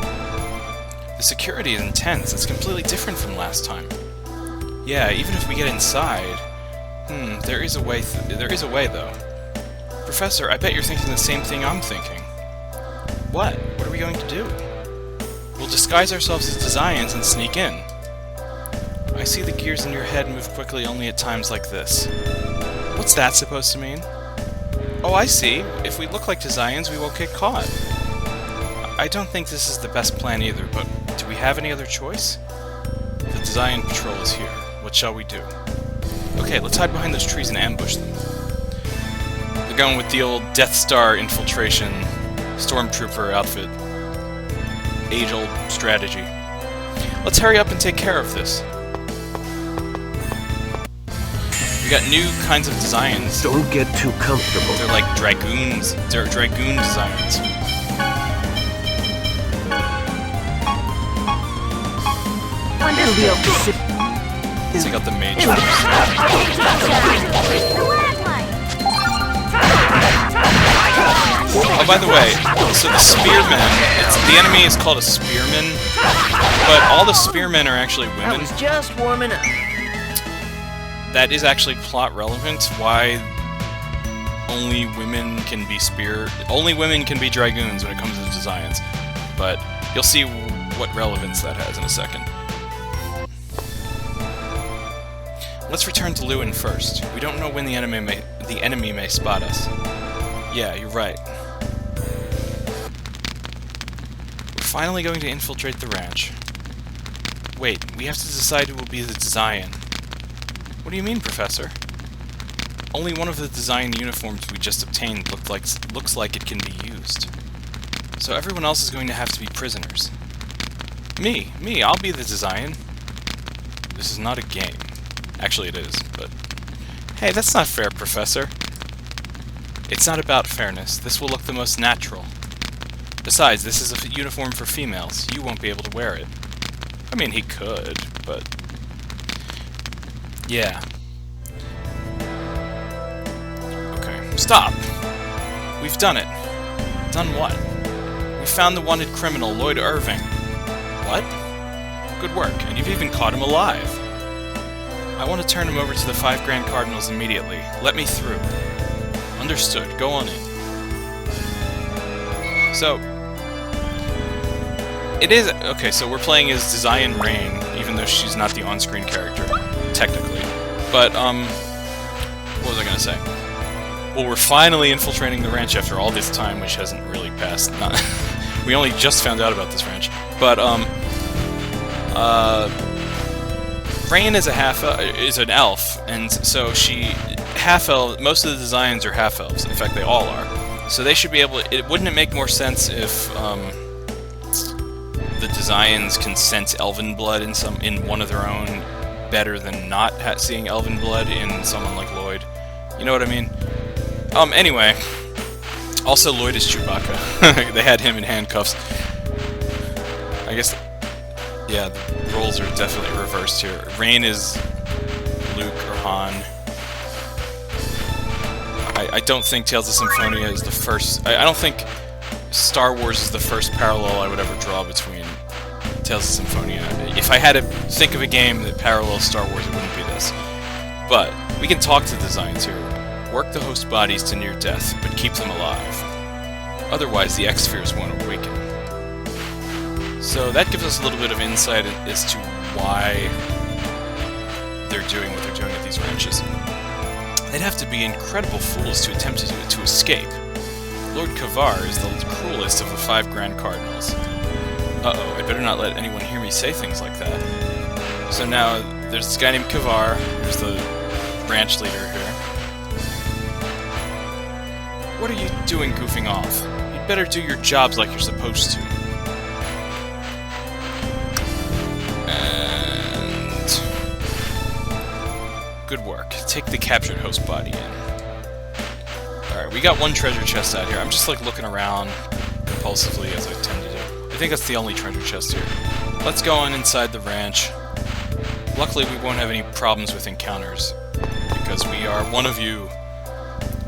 The security is intense, it's completely different from last time. Yeah, even if we get inside... there is a way though. Professor, I bet you're thinking the same thing I'm thinking. What? What are we going to do? We'll disguise ourselves as Desians and sneak in. I see the gears in your head move quickly only at times like this. What's that supposed to mean? Oh, I see. If we look like Desians, we won't get caught. I don't think this is the best plan either, but do we have any other choice? The Desian patrol is here. What shall we do? Okay, let's hide behind those trees and ambush them. We're going with the old Death Star infiltration, Stormtrooper outfit. Age-old strategy. Let's hurry up and take care of this. We got new kinds of designs. Don't get too comfortable. They're like dragoons. They're dragoon designs. Take out the mage. Oh, by the way, so the spearmen, the enemy is called a spearman, but all the spearmen are actually women. I was just warming up. That is actually plot relevant, why only women can be dragoons when it comes to designs. But you'll see what relevance that has in a second. Let's return to Luin first. We don't know when the enemy may spot us. Yeah, you're right. We're finally going to infiltrate the ranch. Wait, we have to decide who will be the Desian. What do you mean, Professor? Only one of the design uniforms we just obtained looks like it can be used. So everyone else is going to have to be prisoners. Me, I'll be the Desian. This is not a game. Actually, it is, but... Hey, that's not fair, Professor. It's not about fairness. This will look the most natural. Besides, this is a uniform for females. You won't be able to wear it. I mean, he could, but... Yeah. Okay, stop! We've done it. Done what? We found the wanted criminal, Lloyd Irving. What? Good work, and you've even caught him alive. I want to turn him over to the 5 Grand Cardinals immediately. Let me through. Understood. Go on in. So... It is... Okay, so we're playing as Desian Rain, even though she's not the on-screen character, technically. But, what was I gonna say? Well, we're finally infiltrating the ranch after all this time, which hasn't really passed. We only just found out about this ranch. But, Rain is is an elf, and so most of the designs are half-elves. In fact, they all are. So they should be able to... Wouldn't it make more sense if, the the Desians can sense elven blood in one of their own better than not seeing elven blood in someone like Lloyd. You know what I mean? Anyway. Also, Lloyd is Chewbacca. They had him in handcuffs. I guess, yeah, the roles are definitely reversed here. Rain is Luke or Han. I don't think Tales of Symphonia is the first... I don't think Star Wars is the first parallel I would ever draw between Tales of Symphonia. If I had to think of a game that parallels Star Wars, it wouldn't be this. But we can talk to the Desians here. Work the host bodies to near death, but keep them alive. Otherwise, the X-Spheres won't awaken. So that gives us a little bit of insight as to why they're doing what they're doing at these ranches. They'd have to be incredible fools to attempt to escape. Lord Kavar is the cruelest of the 5 Grand Cardinals. Uh-oh, I better not let anyone hear me say things like that. So now, there's this guy named Kavar, who's the ranch leader here. What are you doing goofing off? You'd better do your jobs like you're supposed to. And... good work. Take the captured host body in. Alright, we got one treasure chest out here. I'm just like looking around compulsively as I tend to do. I think that's the only treasure chest here. Let's go on inside the ranch. Luckily we won't have any problems with encounters, because we are one of you.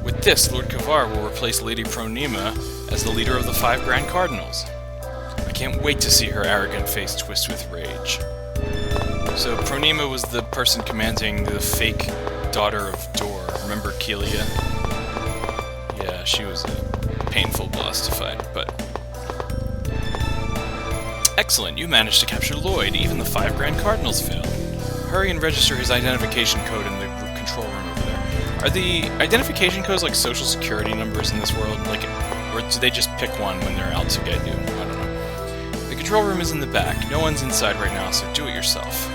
With this, Lord Kavar will replace Lady Pronema as the leader of the 5 Grand Cardinals. I can't wait to see her arrogant face twist with rage. So Pronema was the person commanding the fake daughter of Dor. Remember Kelia? Yeah, she was a painful boss to fight, but... Excellent, you managed to capture Lloyd. Even the 5 Grand Cardinals failed. Hurry and register his identification code in the control room over there. Are the identification codes like social security numbers in this world? Like, or do they just pick one when they're out to get you? I don't know. The control room is in the back. No one's inside right now, so do it yourself.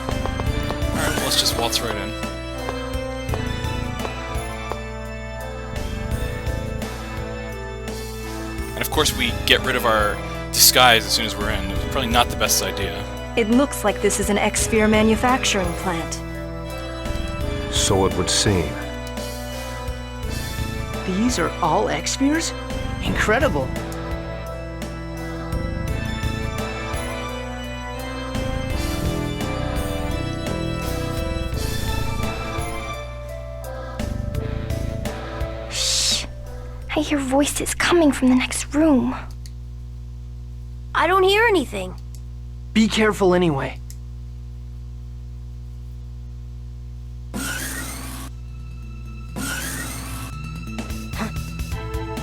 Alright, let's just waltz right in. And of course we get rid of our disguise as soon as we're in. It was probably not the best idea. It looks like this is an X-Sphere manufacturing plant. So it would seem. These are all X-Spheres? Incredible. Shh. I hear voices coming from the next room. I don't hear anything. Be careful anyway.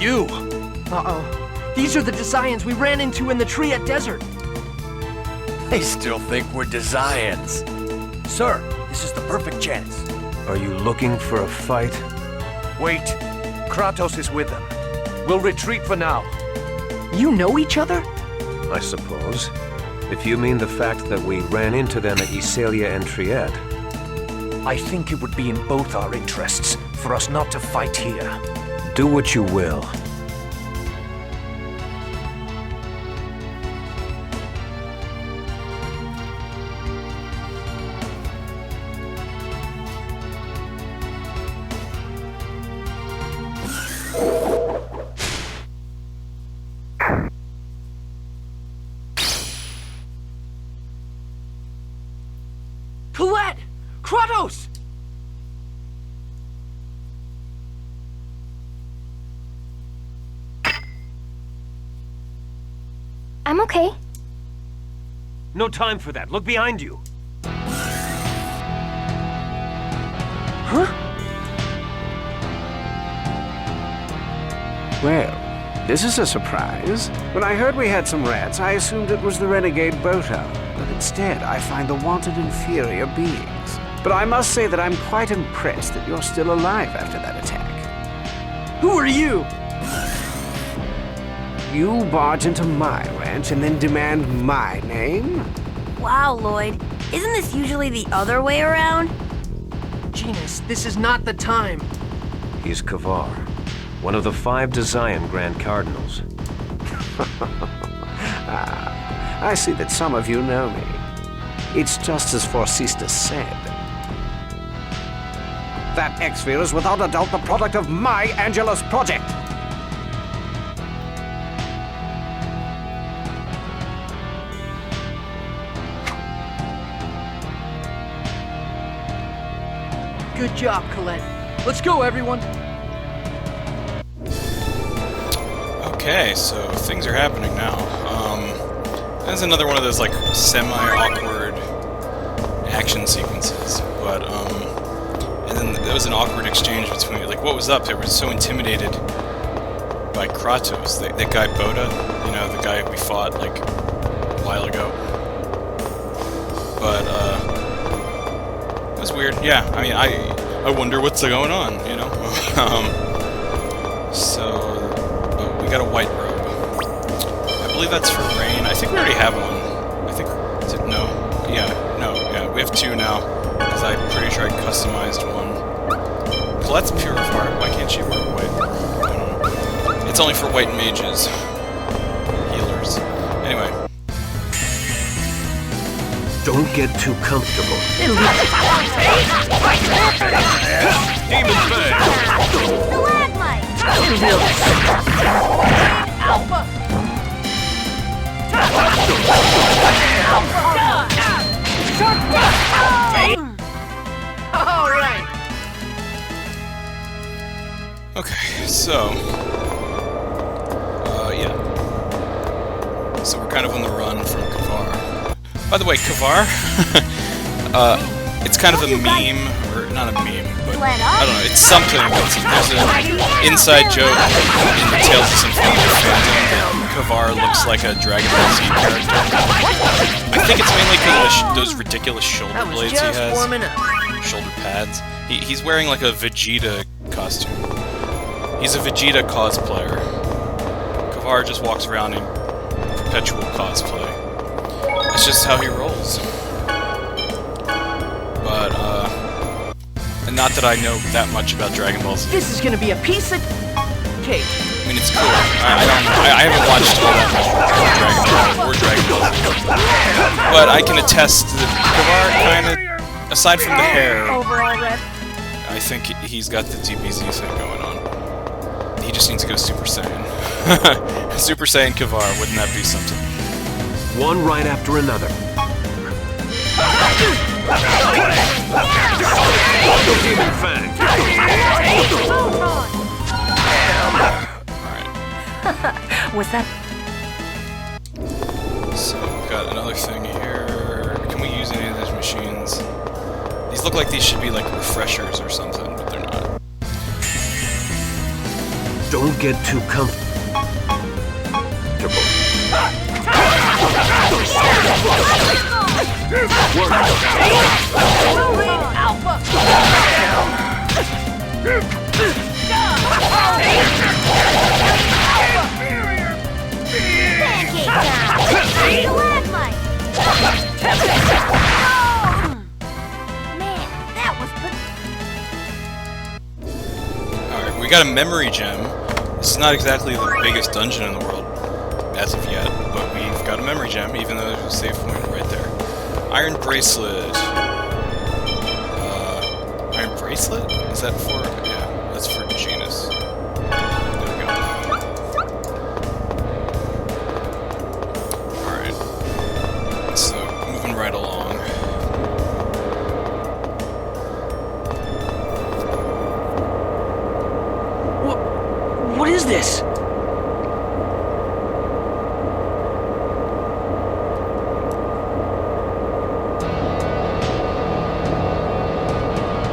You! Uh-oh. These are the Desians we ran into in the Triad Desert. They still think we're Desians. Sir, this is the perfect chance. Are you looking for a fight? Wait. Kratos is with them. We'll retreat for now. You know each other? I suppose. If you mean the fact that we ran into them at Ysalia and Triad. I think it would be in both our interests for us not to fight here. Do what you will. Colette! Kratos! I'm okay. No time for that. Look behind you. Huh? Well, this is a surprise. When I heard we had some rats, I assumed it was the renegade Boto. But instead, I find the wanted inferior beings. But I must say that I'm quite impressed that you're still alive after that attack. Who are you? You barge into my ranch and then demand my name? Wow, Lloyd. Isn't this usually the other way around? Genus, this is not the time. He's Kavar, one of the 5 Desian Grand Cardinals. Ah, I see that some of you know me. It's just as Forcista said. That X-Sphere is without a doubt the product of my Angelus project. Good job, Colette. Let's go, everyone. Okay, so things are happening now. That's another one of those like semi-awkward action sequences, but and then there was an awkward exchange between like what was up. They were so intimidated by Kratos, that guy Boda, you know, the guy we fought like a while ago. But it was weird. Yeah, I mean, I wonder what's going on, you know. But we got a white robe. I believe that's for Rain. I think we already have one. I think is it no? Yeah, we have two now because I'm pretty sure I customized one. Colette's pure of heart. Why can't she wear white? I don't know. It's only for white mages, healers. Anyway. Don't get too comfortable. Demon Fang! Alpha! Alright! Okay, so... yeah. So we're kind of on the run from Kavar. By the way, Kavar, it's kind of a meme, or not a meme, but I don't know, it's something. There's an inside joke in the Tales of Symphonia fandom that Kavar looks like a Dragon Ball Z character. I think it's mainly because of those ridiculous shoulder blades he has. Shoulder pads. He's wearing like a Vegeta costume. He's a Vegeta cosplayer. Kavar just walks around in perpetual cosplay. It's just how he rolls. But, and not that I know that much about Dragon Ball Z. This is gonna be a piece of cake. I mean, it's cool. I haven't watched all that much Dragon Ball or Dragon Ball Z. But I can attest that Kavar kind of, aside from the hair, I think he's got the DBZ thing going on. He just needs to go Super Saiyan. Super Saiyan Kavar, wouldn't that be something? One right after another. Demon Fang! Alright. Was that... So, we've got another thing here. Can we use any of these machines? These look like these should be like refreshers or something, but they're not. Don't get too comfortable. Alright, we got a memory gem. This is not exactly the biggest dungeon in the world, as of yet, but we've got a memory gem, even though there's a save point right there. Iron bracelet. Iron bracelet? Is that for... yeah, that's for Genus. There we go. Alright. So, moving right along. What is this?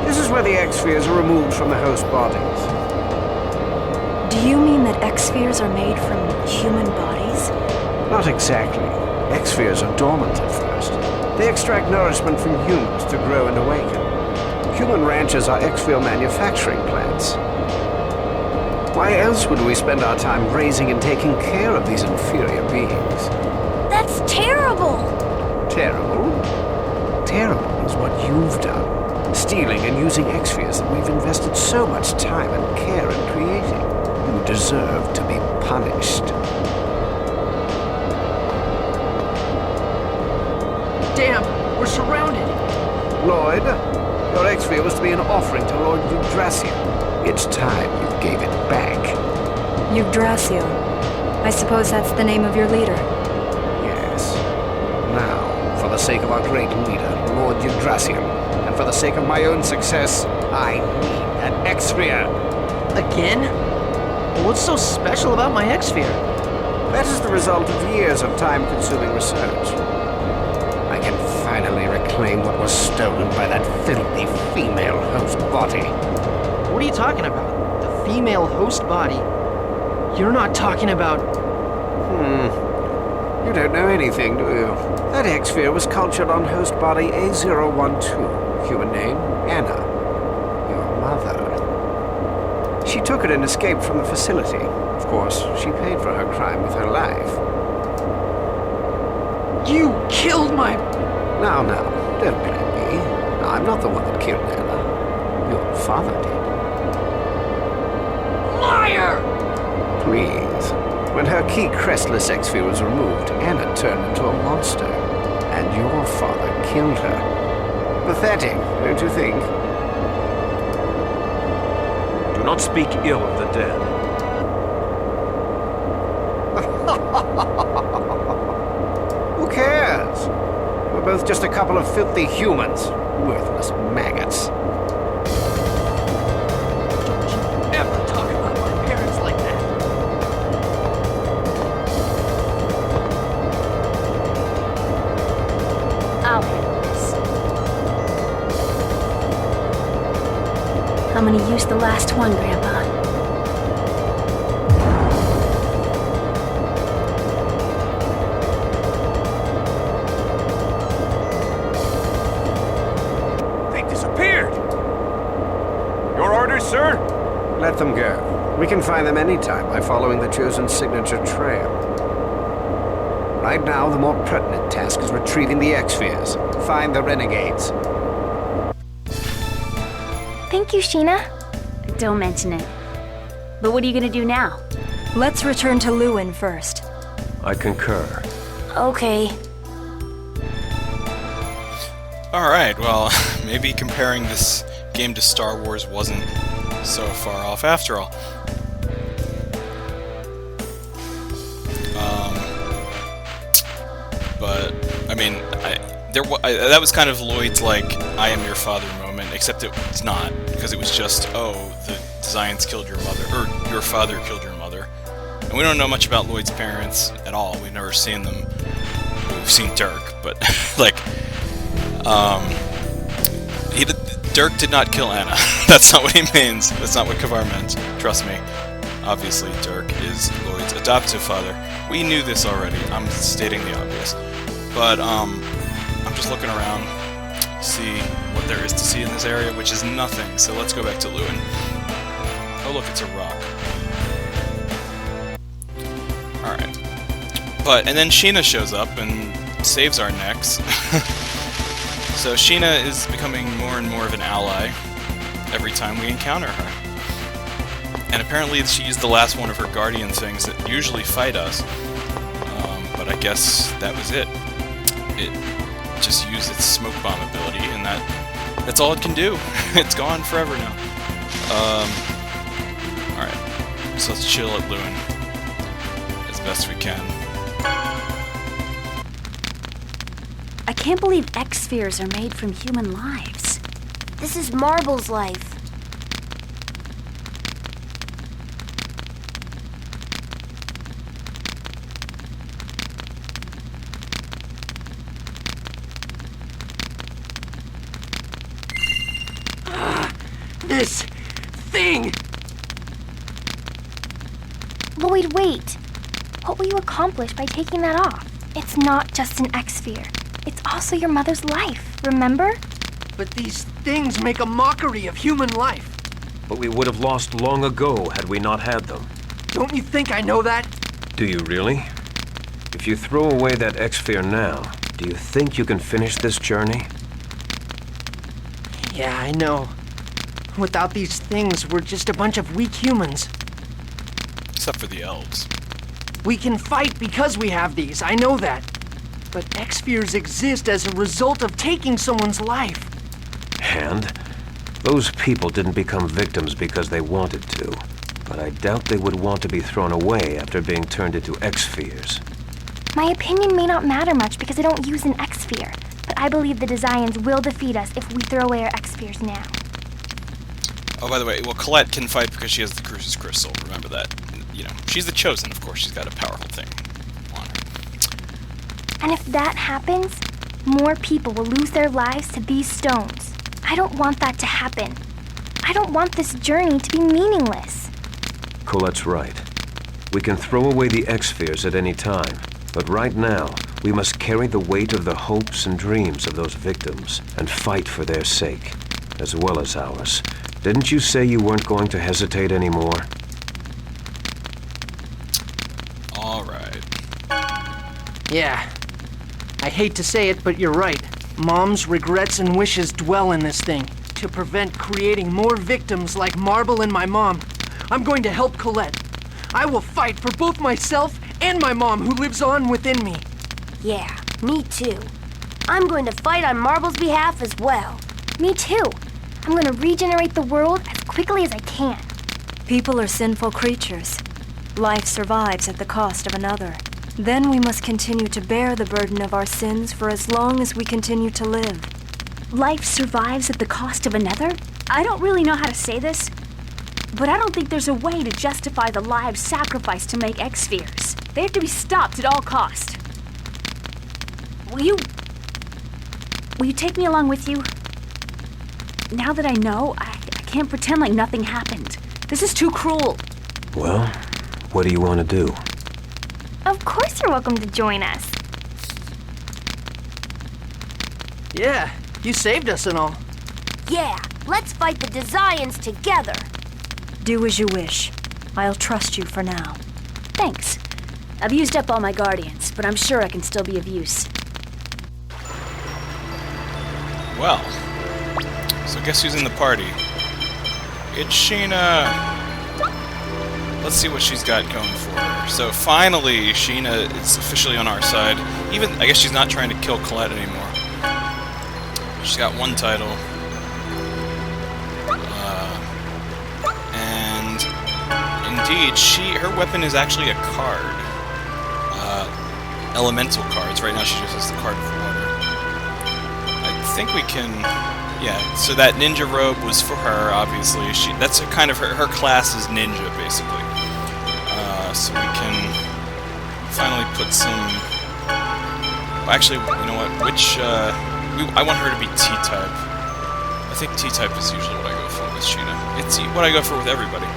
This is where the X-Spheres are removed from the host bodies. Do you mean that X-Spheres are made from human bodies? Not exactly. X-Spheres are dormant at first. They extract nourishment from humans to grow and awaken. Human ranches are X-Sphere manufacturing plants. Why else would we spend our time raising and taking care of these inferior beings? That's terrible! Terrible? Terrible is what you've done. Stealing and using X-Spheres that we've invested so much time and care in creating. You deserve to be punished. Damn, we're surrounded. Lloyd, your X-Sphere was to be an offering to Lord Yggdrasil. It's time you gave it back. Yggdrasil. I suppose that's the name of your leader. Yes. Now, for the sake of our great leader, Lord Yggdrasil, and for the sake of my own success, I need that X-Sphere. Again? What's so special about my X-Sphere? That is the result of years of time-consuming research. I can finally reclaim what was stolen by that filthy female host body. What are you talking about? The female host body? You're not talking about... You don't know anything, do you? That X-Sphere was cultured on host body A012, human name Anna, your mother. She took it and escaped from the facility. Of course, she paid for her crime with her life. You killed my... Now, don't blame me. I'm not the one that killed Anna. Your father did. Liar! Please. When her key crestless X-Sphere was removed, Anna turned into a monster. And your father killed her. Pathetic, don't you think? Do not speak ill of the dead. Who cares? We're both just a couple of filthy humans. Worthless maggots. Never talk about my parents like that. I'll handle this. I'm gonna use the last one, Grandpa. Sir? Let them go. We can find them anytime by following the chosen signature trail. Right now, the more pertinent task is retrieving the X-Spheres. Find the renegades. Thank you, Sheena. Don't mention it. But what are you gonna do now? Let's return to Luin first. I concur. Okay. Alright, well, maybe comparing this game to Star Wars wasn't so far off after all. But I mean, that was kind of Lloyd's like "I am your father" moment, except it's not, because it was just, oh, the Zions killed your mother, or your father killed your mother, and we don't know much about Lloyd's parents at all. We've never seen them. We've seen Dirk, but like, Dirk did not kill Anna. That's not what he means. That's not what Kavar meant. Trust me. Obviously, Dirk is Lloyd's adoptive father. We knew this already. I'm stating the obvious. But, I'm just looking around to see what there is to see in this area, which is nothing. So let's go back to Luin. Oh, look, it's a rock. Alright. And then Sheena shows up and saves our necks. So Sheena is becoming more and more of an ally every time we encounter her. And apparently she's the last one of her guardian things that usually fight us. But I guess that was it. It just used its smoke bomb ability, and that's all it can do. It's gone forever now. Alright, so let's chill at Luin as best we can. I can't believe X-Spheres are made from human lives. This is Marble's life. This thing! Lloyd, wait. What will you accomplish by taking that off? It's not just an X-Sphere. It's also your mother's life, remember? But these things make a mockery of human life. But we would have lost long ago had we not had them. Don't you think I know that? Do you really? If you throw away that X-Sphere now, do you think you can finish this journey? Yeah, I know. Without these things, we're just a bunch of weak humans. Except for the elves. We can fight because we have these, I know that. But X-spheres exist as a result of taking someone's life. And those people didn't become victims because they wanted to. But I doubt they would want to be thrown away after being turned into X-spheres. My opinion may not matter much because I don't use an X-sphere, but I believe the Desians will defeat us if we throw away our X-spheres now. Oh, by the way, well, Colette can fight because she has the Crucis Crystal. Remember that. You know, she's the Chosen, of course. She's got a powerful thing on her. And if that happens, more people will lose their lives to these stones. I don't want that to happen. I don't want this journey to be meaningless. Colette's right. We can throw away the X-spheres at any time, but right now, we must carry the weight of the hopes and dreams of those victims and fight for their sake, as well as ours. Didn't you say you weren't going to hesitate anymore? All right. Yeah. I hate to say it, but you're right. Mom's regrets and wishes dwell in this thing. To prevent creating more victims like Marble and my mom, I'm going to help Colette. I will fight for both myself and my mom who lives on within me. Yeah, me too. I'm going to fight on Marble's behalf as well. Me too. I'm gonna regenerate the world as quickly as I can. People are sinful creatures. Life survives at the cost of another. Then we must continue to bear the burden of our sins for as long as we continue to live. Life survives at the cost of another? I don't really know how to say this, but I don't think there's a way to justify the lives sacrificed to make X-spheres. They have to be stopped at all cost. Will you take me along with you? Now that I know, I can't pretend like nothing happened. This is too cruel. Well, what do you want to do? Of course you're welcome to join us. Yeah, you saved us and all. Yeah, let's fight the Desians together. Do as you wish. I'll trust you for now. Thanks. I've used up all my guardians, but I'm sure I can still be of use. Well, so guess who's in the party? It's Sheena! Let's see what she's got going for her. So finally, Sheena is officially on our side. Even, I guess she's not trying to kill Colette anymore. She's got one title. And indeed, her weapon is actually a card. Elemental cards. Right now she just has the card of water. I think we can... Yeah, so that ninja robe was for her, obviously. That's kind of her class is ninja, basically. So we can finally put some... Well, actually, you know what? I want her to be T-type. I think T-type is usually what I go for with Sheena. It's what I go for with everybody.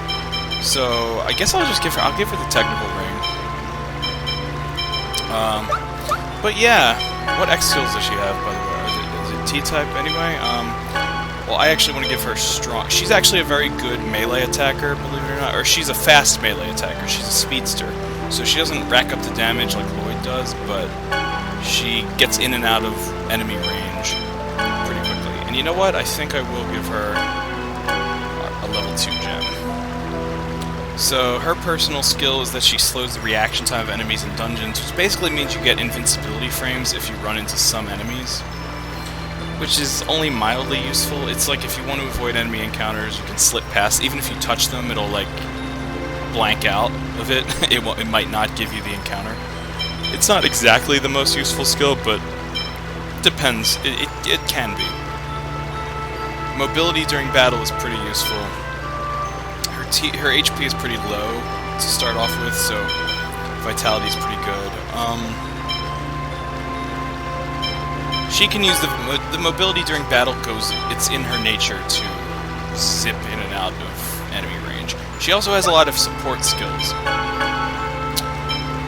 So I guess I'll give her the technical ring. But yeah, what X skills does she have, by the way? T-type anyway. Well, I actually want to give her strong. She's actually a very good melee attacker, believe it or not. Or she's a fast melee attacker. She's a speedster, so she doesn't rack up the damage like Lloyd does, but she gets in and out of enemy range pretty quickly. And you know what? I think I will give her a level 2 gem. So her personal skill is that she slows the reaction time of enemies in dungeons, which basically means you get invincibility frames if you run into some enemies, which is only mildly useful. It's like if you want to avoid enemy encounters, you can slip past. Even if you touch them, it'll like blank out of it. It might not give you the encounter. It's not exactly the most useful skill, but depends. It can be. Mobility during battle is pretty useful. Her HP is pretty low to start off with, so vitality is pretty good. She can use the mobility during battle it's in her nature to zip in and out of enemy range. She also has a lot of support skills.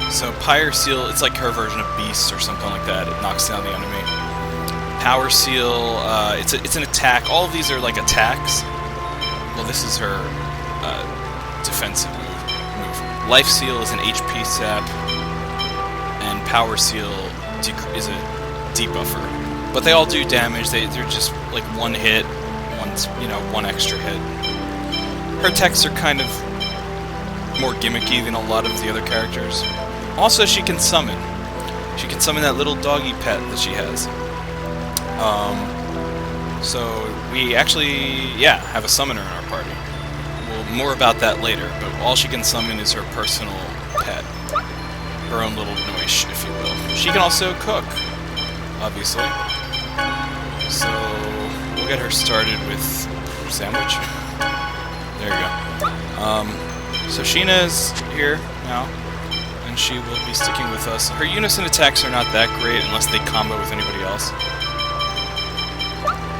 So Pyre Seal, it's like her version of Beast or something like that. It knocks down the enemy. Power Seal, it's an attack. All of these are like attacks. Well, this is her defensive move. Life Seal is an HP sap, and Power Seal is a debuffer. But they all do damage. They're just like one hit, one extra hit. Her attacks are kind of more gimmicky than a lot of the other characters. Also, she can summon. she can summon that little doggy pet that she has. So we actually, yeah, have a summoner in our party. Well, more about that later, but all she can summon is her personal pet. Her own little noish, if you will. She can also cook, obviously. So we'll get her started with sandwich. There you go. So Sheena's here now, and she will be sticking with us. Her unison attacks are not that great unless they combo with anybody else.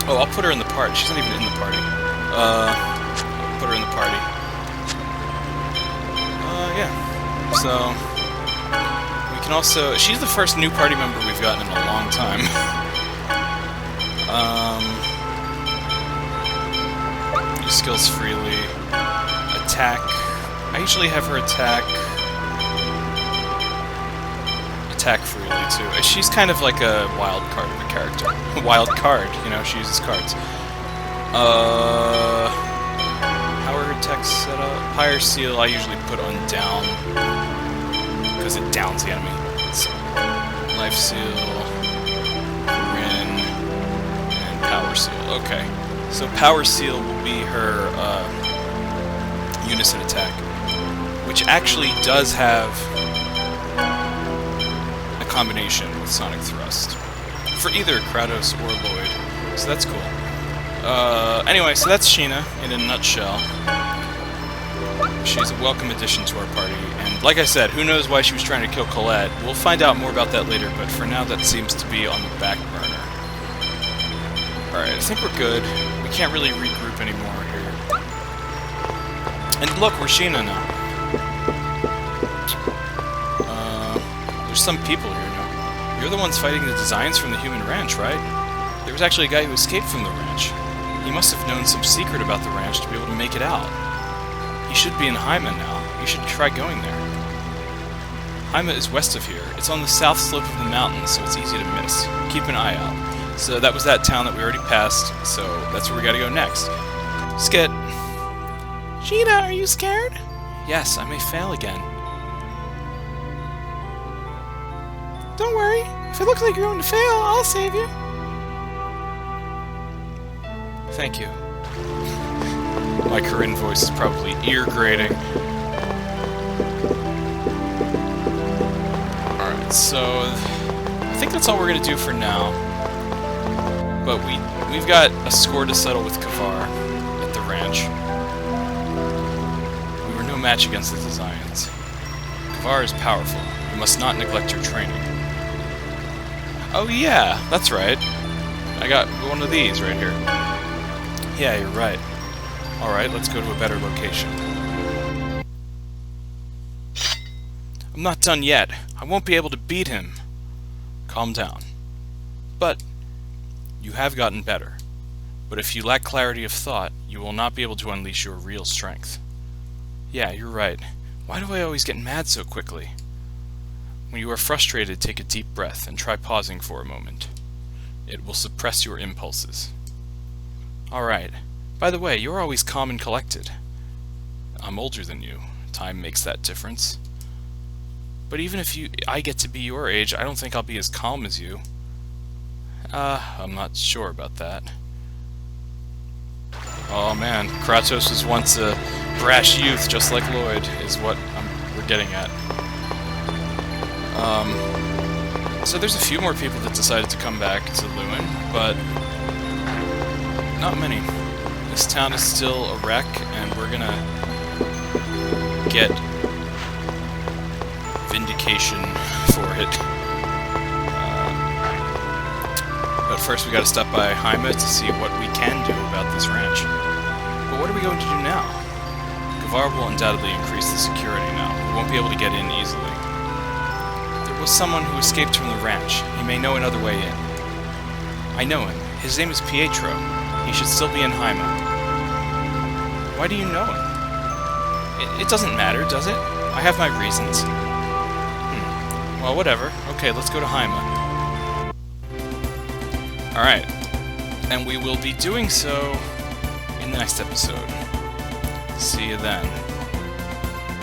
Oh, I'll put her in the party. She's not even in the party. Put her in the party. Yeah. So we can also... She's the first new party member we've gotten in a long time. Use skills freely. Attack. I usually have her attack freely too. She's kind of like a wild card of a character. Wild card, you know, she uses cards. How are her attacks set up? Higher Seal I usually put on down because it downs the enemy. So, Life Seal, Rin, and Power Seal. Okay. So Power Seal will be her unison attack, which actually does have a combination with Sonic Thrust for either Kratos or Lloyd, so that's cool. Anyway, so that's Sheena in a nutshell. She's a welcome addition to our party, and like I said, who knows why she was trying to kill Colette. We'll find out more about that later, but for now that seems to be on the back burner. Alright, I think we're good. We can't really regroup anymore here. And look, we're Sheena now. There's some people here now. You're the ones fighting the designs from the human ranch, right? There was actually a guy who escaped from the ranch. He must have known some secret about the ranch to be able to make it out. He should be in Haima now. You should try going there. Haima is west of here. It's on the south slope of the mountains, so it's easy to miss. Keep an eye out. So that was that town that we already passed, so that's where we gotta go next. Skit. Sheena, are you scared? Yes, I may fail again. Don't worry. If it looks like you're going to fail, I'll save you. Thank you. My Corinne voice is probably ear-grating. Alright, so I think that's all we're going to do for now. But we've got a score to settle with Kavar at the ranch. We were no match against the Designs. Kavar is powerful. You must not neglect your training. Oh yeah, that's right. I got one of these right here. Yeah, you're right. Alright, let's go to a better location. I'm not done yet. I won't be able to beat him. Calm down. But you have gotten better. But if you lack clarity of thought, you will not be able to unleash your real strength. Yeah, you're right. Why do I always get mad so quickly? When you are frustrated, take a deep breath and try pausing for a moment. It will suppress your impulses. Alright. By the way, you're always calm and collected. I'm older than you. Time makes that difference. But even if I get to be your age, I don't think I'll be as calm as you. I'm not sure about that. Oh man, Kratos was once a brash youth just like Lloyd, is what we're getting at. So there's a few more people that decided to come back to Luin, but not many. This town is still a wreck, and we're gonna get vindication for it. But first we gotta stop by Haima to see what we can do about this ranch. But what are we going to do now? Kavar will undoubtedly increase the security now. We won't be able to get in easily. There was someone who escaped from the ranch. He may know another way in. I know him. His name is Pietro. He should still be in Haima. Why do you know him? It doesn't matter, does it? I have my reasons. Well, whatever. Okay, let's go to Haima. Alright. And we will be doing so in the next episode. See you then.